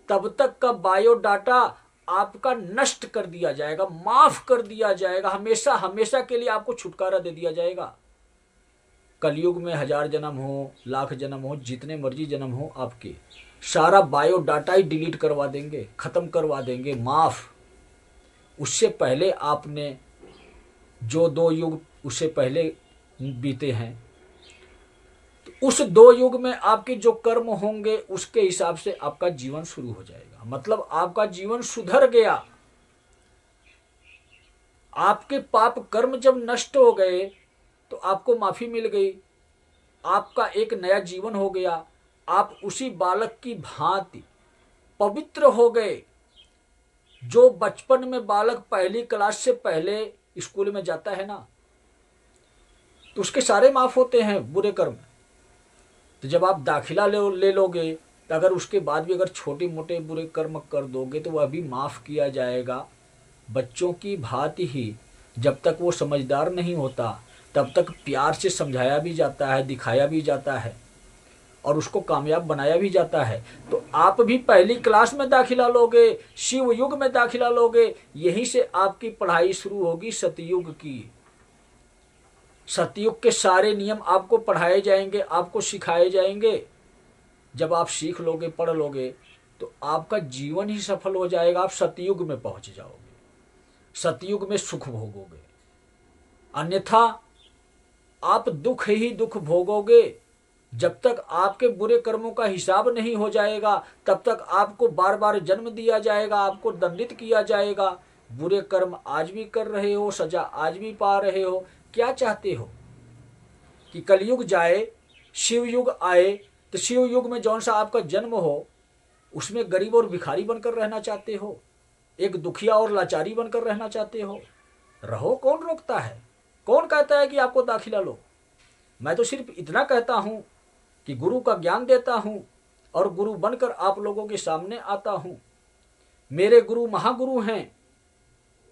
तब तक का बायोडाटा आपका नष्ट कर दिया जाएगा, माफ कर दिया जाएगा, हमेशा हमेशा के लिए आपको छुटकारा दे दिया जाएगा। कलयुग में 1000 जन्म हो, लाख जन्म हो, जितने मर्जी जन्म हो, आपके सारा बायोडाटा ही डिलीट करवा देंगे, खत्म करवा देंगे, माफ। उससे पहले आपने जो 2 युग उससे पहले बीते हैं, तो उस 2 युग में आपके जो कर्म होंगे उसके हिसाब से आपका जीवन शुरू हो जाएगा। मतलब आपका जीवन सुधर गया। आपके पाप कर्म जब नष्ट हो गए तो आपको माफी मिल गई, आपका एक नया जीवन हो गया। आप उसी बालक की भांति पवित्र हो गए। जो बचपन में बालक पहली क्लास से पहले स्कूल में जाता है ना, तो उसके सारे माफ होते हैं बुरे कर्म। तो जब आप दाखिला ले लोगे, तो अगर उसके बाद भी अगर छोटे मोटे बुरे कर्म कर दोगे तो वह भी माफ किया जाएगा। बच्चों की भांति ही जब तक वो समझदार नहीं होता तब तक प्यार से समझाया भी जाता है, दिखाया भी जाता है और उसको कामयाब बनाया भी जाता है। तो आप भी पहली क्लास में दाखिला लोगे, शिव युग में दाखिला लोगे, यहीं से आपकी पढ़ाई शुरू होगी सतयुग की। सतयुग के सारे नियम आपको पढ़ाए जाएंगे, आपको सिखाए जाएंगे। जब आप सीख लोगे, पढ़ लोगे, तो आपका जीवन ही सफल हो जाएगा। आप सतयुग में पहुंच जाओगे, सतयुग में सुख भोगोगे। अन्यथा आप दुख ही दुख भोगोगे। जब तक आपके बुरे कर्मों का हिसाब नहीं हो जाएगा तब तक आपको बार बार जन्म दिया जाएगा, आपको दंडित किया जाएगा। बुरे कर्म आज भी कर रहे हो, सजा आज भी पा रहे हो। क्या चाहते हो कि कलयुग जाए, शिव युग आए, तो शिव युग में जौन सा आपका जन्म हो उसमें गरीब और भिखारी बनकर रहना चाहते हो, एक दुखिया और लाचारी बनकर रहना चाहते हो? रहो, कौन रोकता है? कौन कहता है कि आपको दाखिला लो? मैं तो सिर्फ इतना कहता हूं कि गुरु का ज्ञान देता हूं और गुरु बनकर आप लोगों के सामने आता हूं। मेरे गुरु महागुरु हैं,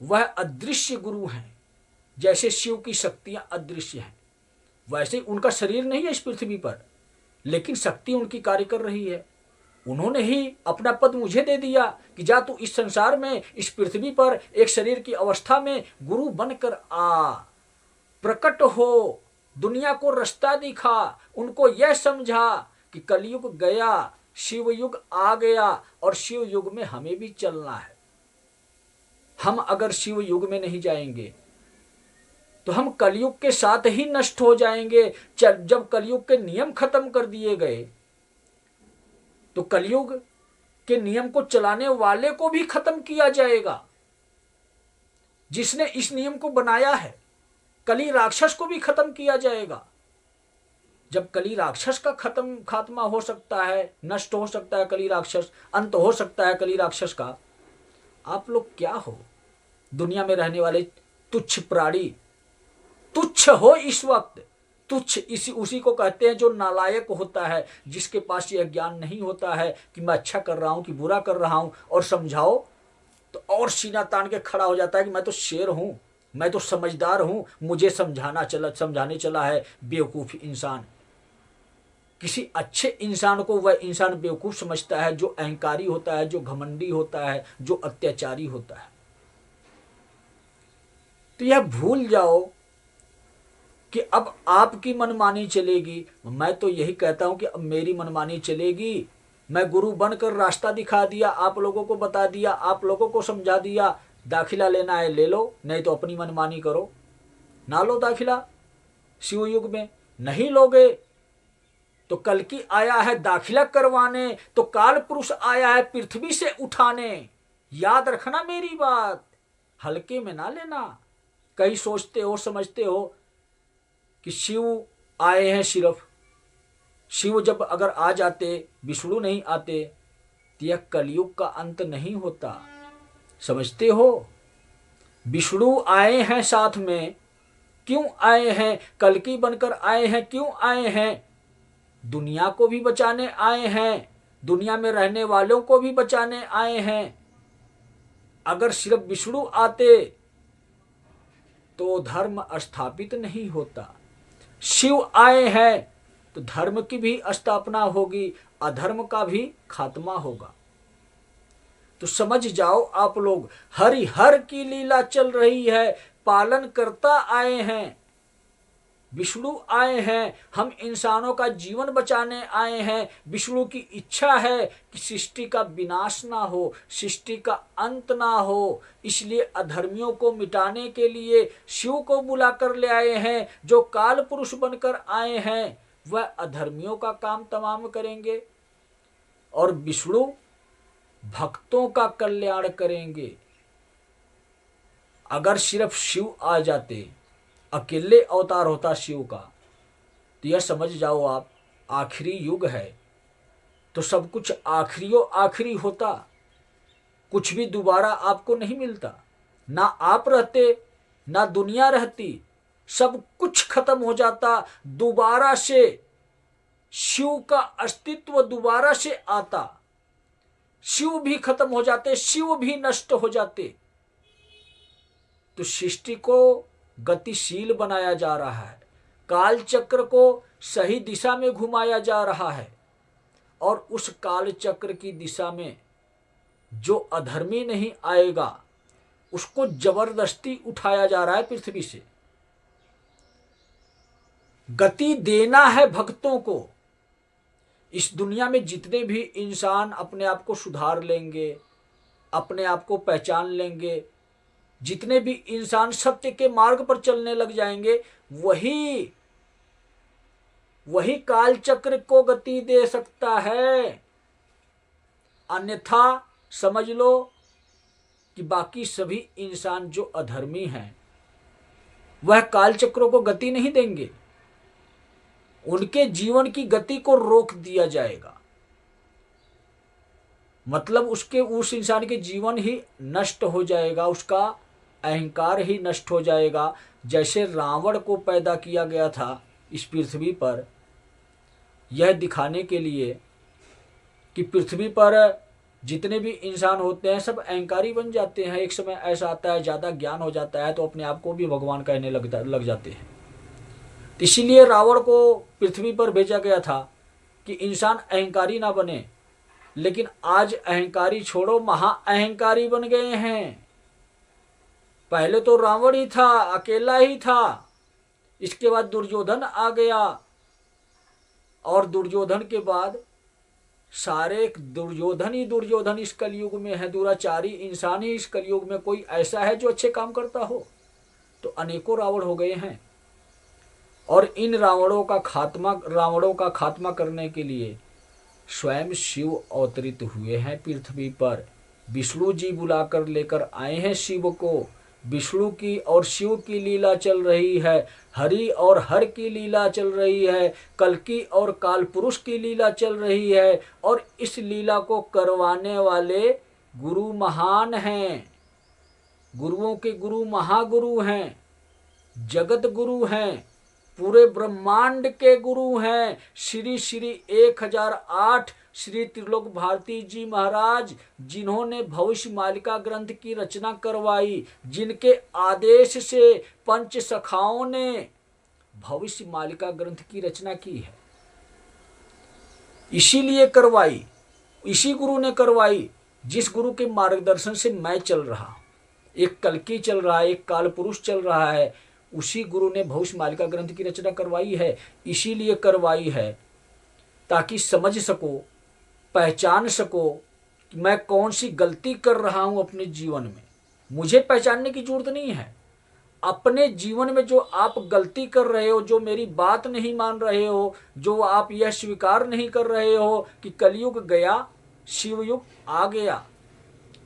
वह अदृश्य गुरु हैं। जैसे शिव की शक्तियां अदृश्य हैं, वैसे उनका शरीर नहीं है इस पृथ्वी पर, लेकिन शक्ति उनकी कार्य कर रही है। उन्होंने ही अपना पद मुझे दे दिया कि जा तू इस संसार में, इस पृथ्वी पर एक शरीर की अवस्था में गुरु बनकर आ, प्रकट हो, दुनिया को रास्ता दिखा, उनको यह समझा कि कलयुग गया, शिव युग आ गया और शिव युग में हमें भी चलना है। हम अगर शिव युग में नहीं जाएंगे तो हम कलयुग के साथ ही नष्ट हो जाएंगे। जब कलयुग के नियम खत्म कर दिए गए तो कलयुग के नियम को चलाने वाले को भी खत्म किया जाएगा, जिसने इस नियम को बनाया है। कली राक्षस को भी खत्म किया जाएगा। जब कली राक्षस का खात्मा हो सकता है, नष्ट हो सकता है कली राक्षस, अंत हो सकता है कली राक्षस का, आप लोग क्या हो? दुनिया में रहने वाले तुच्छ प्राणी, तुच्छ हो इस वक्त। तुच्छ उसी को कहते हैं जो नालायक होता है, जिसके पास यह ज्ञान नहीं होता है कि मैं अच्छा कर रहा हूं कि बुरा कर रहा हूं, और समझाओ तो और सीना तान के खड़ा हो जाता है कि मैं तो शेर हूं, मैं तो समझदार हूं, मुझे समझाने चला है बेवकूफ इंसान। किसी अच्छे इंसान को वह इंसान बेवकूफ समझता है जो अहंकारी होता है, जो घमंडी होता है, जो अत्याचारी होता है। तो यह भूल जाओ कि अब आपकी मनमानी चलेगी। मैं तो यही कहता हूं कि अब मेरी मनमानी चलेगी। मैं गुरु बनकर रास्ता दिखा दिया, आप लोगों को बता दिया, आप लोगों को समझा दिया। दाखिला लेना है ले लो, नहीं तो अपनी मनमानी करो। ना लो दाखिला शिव युग में, नहीं लोगे तो कल की आया है दाखिला करवाने, तो काल पुरुष आया है पृथ्वी से उठाने। याद रखना मेरी बात, हल्के में ना लेना। कहीं सोचते हो, समझते हो कि शिव आए हैं सिर्फ, शिव जब अगर आ जाते, विष्णु नहीं आते, तो यह कलयुग का अंत नहीं होता। समझते हो? विष्णु आए हैं साथ में, क्यों आए हैं? कल्कि बनकर आए हैं, क्यों आए हैं? दुनिया को भी बचाने आए हैं, दुनिया में रहने वालों को भी बचाने आए हैं। अगर सिर्फ विष्णु आते तो धर्म स्थापित नहीं होता। शिव आए हैं तो धर्म की भी स्थापना होगी, अधर्म का भी खात्मा होगा। तो समझ जाओ आप लोग, हरिहर की लीला चल रही है, पालन करता आए हैं, विष्णु आए हैं, हम इंसानों का जीवन बचाने आए हैं। विष्णु की इच्छा है कि सृष्टि का विनाश ना हो, सृष्टि का अंत ना हो, इसलिए अधर्मियों को मिटाने के लिए शिव को बुला कर ले आए हैं। जो काल पुरुष बनकर आए हैं वह अधर्मियों का काम तमाम करेंगे और विष्णु भक्तों का कल्याण करेंगे। अगर सिर्फ शिव आ जाते, अकेले अवतार होता शिव का, तो यह समझ जाओ आप, आखिरी युग है तो सब कुछ आखिरियों आखिरी होता, कुछ भी दोबारा आपको नहीं मिलता। ना आप रहते ना दुनिया रहती, सब कुछ खत्म हो जाता। दोबारा से शिव का अस्तित्व दोबारा से आता, शिव भी खत्म हो जाते, शिव भी नष्ट हो जाते। तो सृष्टि को गतिशील बनाया जा रहा है, काल चक्र को सही दिशा में घुमाया जा रहा है और उस काल चक्र की दिशा में जो अधर्मी नहीं आएगा उसको जबरदस्ती उठाया जा रहा है पृथ्वी से। गति देना है भक्तों को। इस दुनिया में जितने भी इंसान अपने आप को सुधार लेंगे, अपने आप को पहचान लेंगे, जितने भी इंसान सत्य के मार्ग पर चलने लग जाएंगे, वही काल चक्र को गति दे सकता है। अन्यथा समझ लो कि बाकी सभी इंसान जो अधर्मी हैं वह काल चक्रों को गति नहीं देंगे, उनके जीवन की गति को रोक दिया जाएगा। मतलब उस इंसान के जीवन ही नष्ट हो जाएगा, उसका अहंकार ही नष्ट हो जाएगा। जैसे रावण को पैदा किया गया था इस पृथ्वी पर यह दिखाने के लिए कि पृथ्वी पर जितने भी इंसान होते हैं सब अहंकारी बन जाते हैं। एक समय ऐसा आता है, ज़्यादा ज्ञान हो जाता है तो अपने आप को भी भगवान कहने लग जाते हैं। इसीलिए रावण को पृथ्वी पर भेजा गया था कि इंसान अहंकारी ना बने, लेकिन आज अहंकारी छोड़ो, महा अहंकारी बन गए हैं। पहले तो रावण ही था, अकेला ही था, इसके बाद दुर्योधन आ गया और दुर्योधन के बाद सारे दुर्योधन इस कलयुग में है। दुराचारी इंसान ही इस कलयुग में कोई ऐसा है जो अच्छे काम करता हो? तो अनेकों रावण हो गए हैं और इन रावणों का खात्मा करने के लिए स्वयं शिव अवतरित हुए हैं पृथ्वी पर। विष्णु जी बुलाकर लेकर आए हैं शिव को। विष्णु की और शिव की लीला चल रही है, हरि और हर की लीला चल रही है, कल्कि और काल पुरुष की लीला चल रही है। और इस लीला को करवाने वाले गुरु महान हैं, गुरुओं के गुरु महागुरु हैं, जगत गुरु हैं, पूरे ब्रह्मांड के गुरु हैं। श्री श्री 1008 श्री त्रिलोक भारती जी महाराज, जिन्होंने भविष्य मालिका ग्रंथ की रचना करवाई, जिनके आदेश से पंच सखाओं ने भविष्य मालिका ग्रंथ की रचना की है, इसीलिए करवाई, इसी गुरु ने करवाई जिस गुरु के मार्गदर्शन से मैं चल रहा। एक कल्कि चल रहा है, एक काल पुरुष चल रहा है, उसी गुरु ने भविष्य मालिका ग्रंथ की रचना करवाई है। इसीलिए करवाई है ताकि समझ सको, पहचान सको कि मैं कौन सी गलती कर रहा हूं अपने जीवन में। मुझे पहचानने की जरूरत नहीं है। अपने जीवन में जो आप गलती कर रहे हो, जो मेरी बात नहीं मान रहे हो, जो आप यह स्वीकार नहीं कर रहे हो कि कलयुग गया, शिवयुग आ गया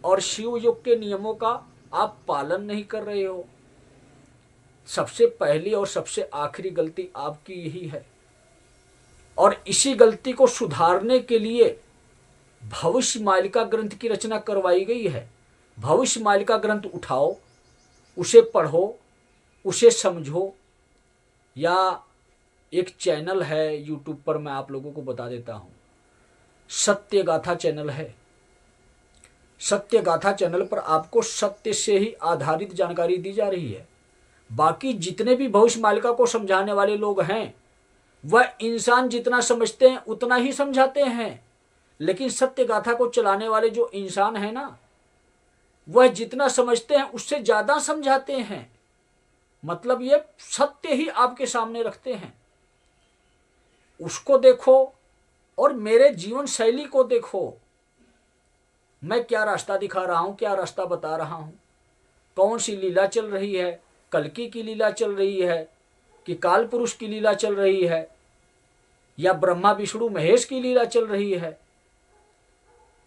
और शिवयुग के नियमों का आप पालन नहीं कर रहे हो, सबसे पहली और सबसे आखिरी गलती आपकी यही है। और इसी गलती को सुधारने के लिए भविष्य मालिका ग्रंथ की रचना करवाई गई है। भविष्य मालिका ग्रंथ उठाओ, उसे पढ़ो, उसे समझो, या एक चैनल है यूट्यूब पर, मैं आप लोगों को बता देता हूँ, सत्य गाथा चैनल है। सत्य गाथा चैनल पर आपको सत्य से ही आधारित जानकारी दी जा रही है। बाकी जितने भी भविष्य मालिका को समझाने वाले लोग हैं वह इंसान जितना समझते हैं उतना ही समझाते हैं, लेकिन सत्य गाथा को चलाने वाले जो इंसान है ना, वह जितना समझते हैं उससे ज्यादा समझाते हैं। मतलब ये सत्य ही आपके सामने रखते हैं। उसको देखो और मेरे जीवन शैली को देखो, मैं क्या रास्ता दिखा रहा हूं, क्या रास्ता बता रहा हूं, कौन सी लीला चल रही है, कल्कि की लीला चल रही है कि काल पुरुष की लीला चल रही है या ब्रह्मा विष्णु महेश की लीला चल रही है।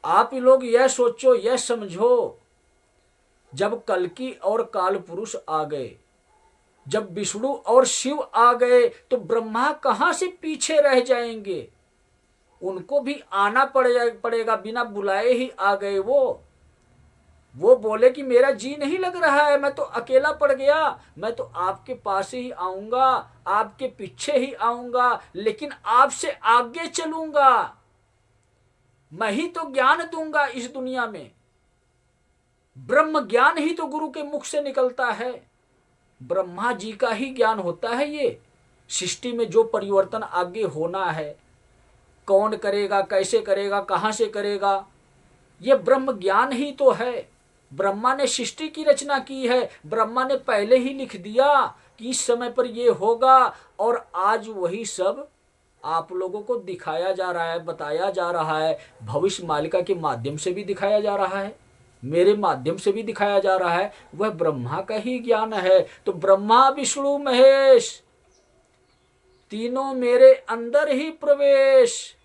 आप लोग यह सोचो, यह समझो, जब कल्कि और काल पुरुष आ गए, जब विष्णु और शिव आ गए, तो ब्रह्मा कहां से पीछे रह जाएंगे? उनको भी आना पड़ेगा, बिना बुलाए ही आ गए। वो बोले कि मेरा जी नहीं लग रहा है, मैं तो अकेला पड़ गया, मैं तो आपके पास ही आऊंगा, आपके पीछे ही आऊंगा, लेकिन आपसे आगे चलूंगा, मैं ही तो ज्ञान दूंगा इस दुनिया में। ब्रह्म ज्ञान ही तो गुरु के मुख से निकलता है, ब्रह्मा जी का ही ज्ञान होता है। ये सृष्टि में जो परिवर्तन आगे होना है, कौन करेगा, कैसे करेगा, कहां से करेगा, ये ब्रह्म ज्ञान ही तो है। ब्रह्मा ने सृष्टि की रचना की है, ब्रह्मा ने पहले ही लिख दिया कि इस समय पर ये होगा, और आज वही सब आप लोगों को दिखाया जा रहा है, बताया जा रहा है। भविष्य मालिका के माध्यम से भी दिखाया जा रहा है, मेरे माध्यम से भी दिखाया जा रहा है। वह ब्रह्मा का ही ज्ञान है। तो ब्रह्मा विष्णु महेश तीनों मेरे अंदर ही प्रवेश।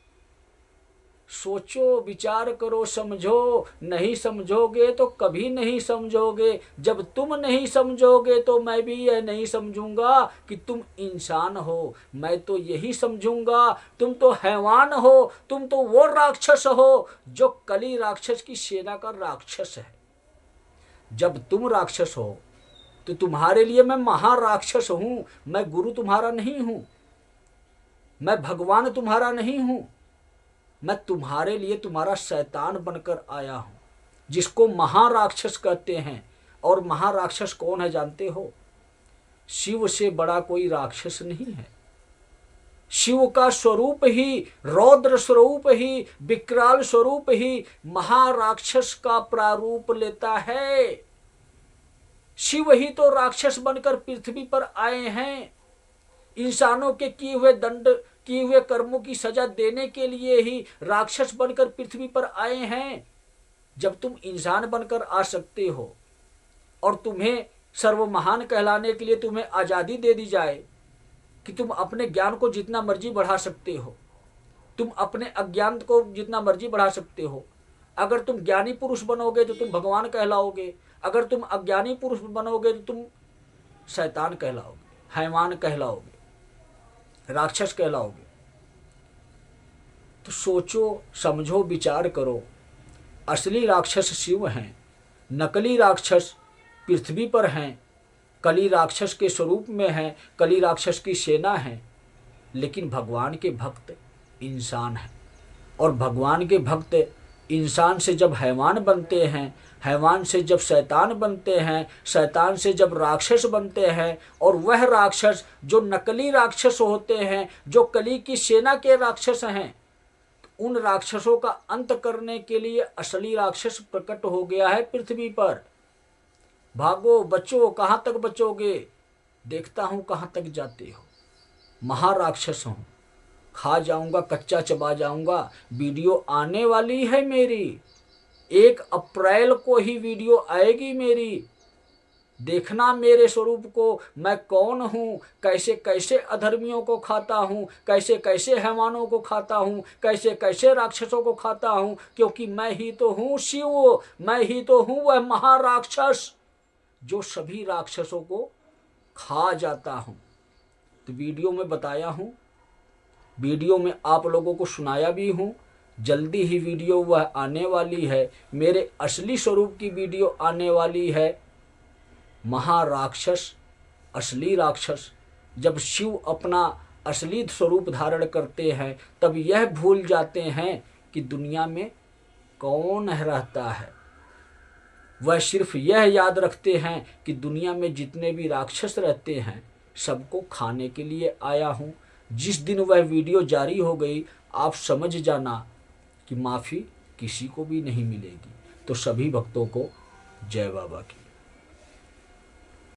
सोचो, विचार करो, समझो। नहीं समझोगे तो कभी नहीं समझोगे। जब तुम नहीं समझोगे तो मैं भी यह नहीं समझूंगा कि तुम इंसान हो। मैं तो यही समझूंगा तुम तो हैवान हो, तुम तो वो राक्षस हो जो कली राक्षस की सेना का राक्षस है। जब तुम राक्षस हो तो तुम्हारे लिए मैं महाराक्षस हूं। मैं गुरु तुम्हारा नहीं हूं, मैं भगवान तुम्हारा नहीं हूं, मैं तुम्हारे लिए तुम्हारा शैतान बनकर आया हूं, जिसको महाराक्षस कहते हैं। और महाराक्षस कौन है जानते हो? शिव से बड़ा कोई राक्षस नहीं है। शिव का स्वरूप ही, रौद्र स्वरूप ही, विकराल स्वरूप ही महाराक्षस का प्रारूप लेता है। शिव ही तो राक्षस बनकर पृथ्वी पर आए हैं। इंसानों के किए हुए दंड, किए हुए कर्मों की सजा देने के लिए ही राक्षस बनकर पृथ्वी पर आए हैं। जब तुम इंसान बनकर आ सकते हो और तुम्हें सर्वमहान कहलाने के लिए तुम्हें आजादी दे दी जाए कि तुम अपने ज्ञान को जितना मर्जी बढ़ा सकते हो, तुम अपने अज्ञान को जितना मर्जी बढ़ा सकते हो। अगर तुम ज्ञानी पुरुष बनोगे तो तुम भगवान कहलाओगे, अगर तुम अज्ञानी पुरुष बनोगे तो तुम शैतान कहलाओगे, हैवान कहलाओगे, राक्षस कहलाओगे। तो सोचो, समझो, विचार करो। असली राक्षस शिव हैं, नकली राक्षस पृथ्वी पर हैं, कली राक्षस के स्वरूप में हैं, कली राक्षस की सेना है। लेकिन भगवान के भक्त इंसान हैं, और भगवान के भक्त इंसान से जब हैवान बनते हैं, हैवान से जब शैतान बनते हैं, शैतान से जब राक्षस बनते हैं, और वह राक्षस जो नकली राक्षस होते हैं, जो कली की सेना के राक्षस हैं, उन राक्षसों का अंत करने के लिए असली राक्षस प्रकट हो गया है पृथ्वी पर। भागो, बचो, कहाँ तक बचोगे? देखता हूँ कहाँ तक जाते हो। महाराक्षस हूँ, खा जाऊंगा, कच्चा चबा जाऊंगा। वीडियो आने वाली है मेरी, 1 अप्रैल को ही वीडियो आएगी मेरी। देखना मेरे स्वरूप को, मैं कौन हूँ, कैसे कैसे अधर्मियों को खाता हूँ, कैसे कैसे हैवानों को खाता हूँ, कैसे कैसे राक्षसों को खाता हूँ। क्योंकि मैं ही तो हूँ शिव, मैं ही तो हूँ वह महाराक्षस जो सभी राक्षसों को खा जाता हूँ। तो वीडियो में बताया हूँ, वीडियो में आप लोगों को सुनाया भी हूँ। जल्दी ही वीडियो वह आने वाली है, मेरे असली स्वरूप की वीडियो आने वाली है। महाराक्षस, असली राक्षस। जब शिव अपना असली स्वरूप धारण करते हैं तब यह भूल जाते हैं कि दुनिया में कौन रहता है। वह सिर्फ यह याद रखते हैं कि दुनिया में जितने भी राक्षस रहते हैं सबको खाने के लिए आया हूँ। जिस दिन वह वीडियो जारी हो गई आप समझ जाना कि माफ़ी किसी को भी नहीं मिलेगी। तो सभी भक्तों को जय बाबा की।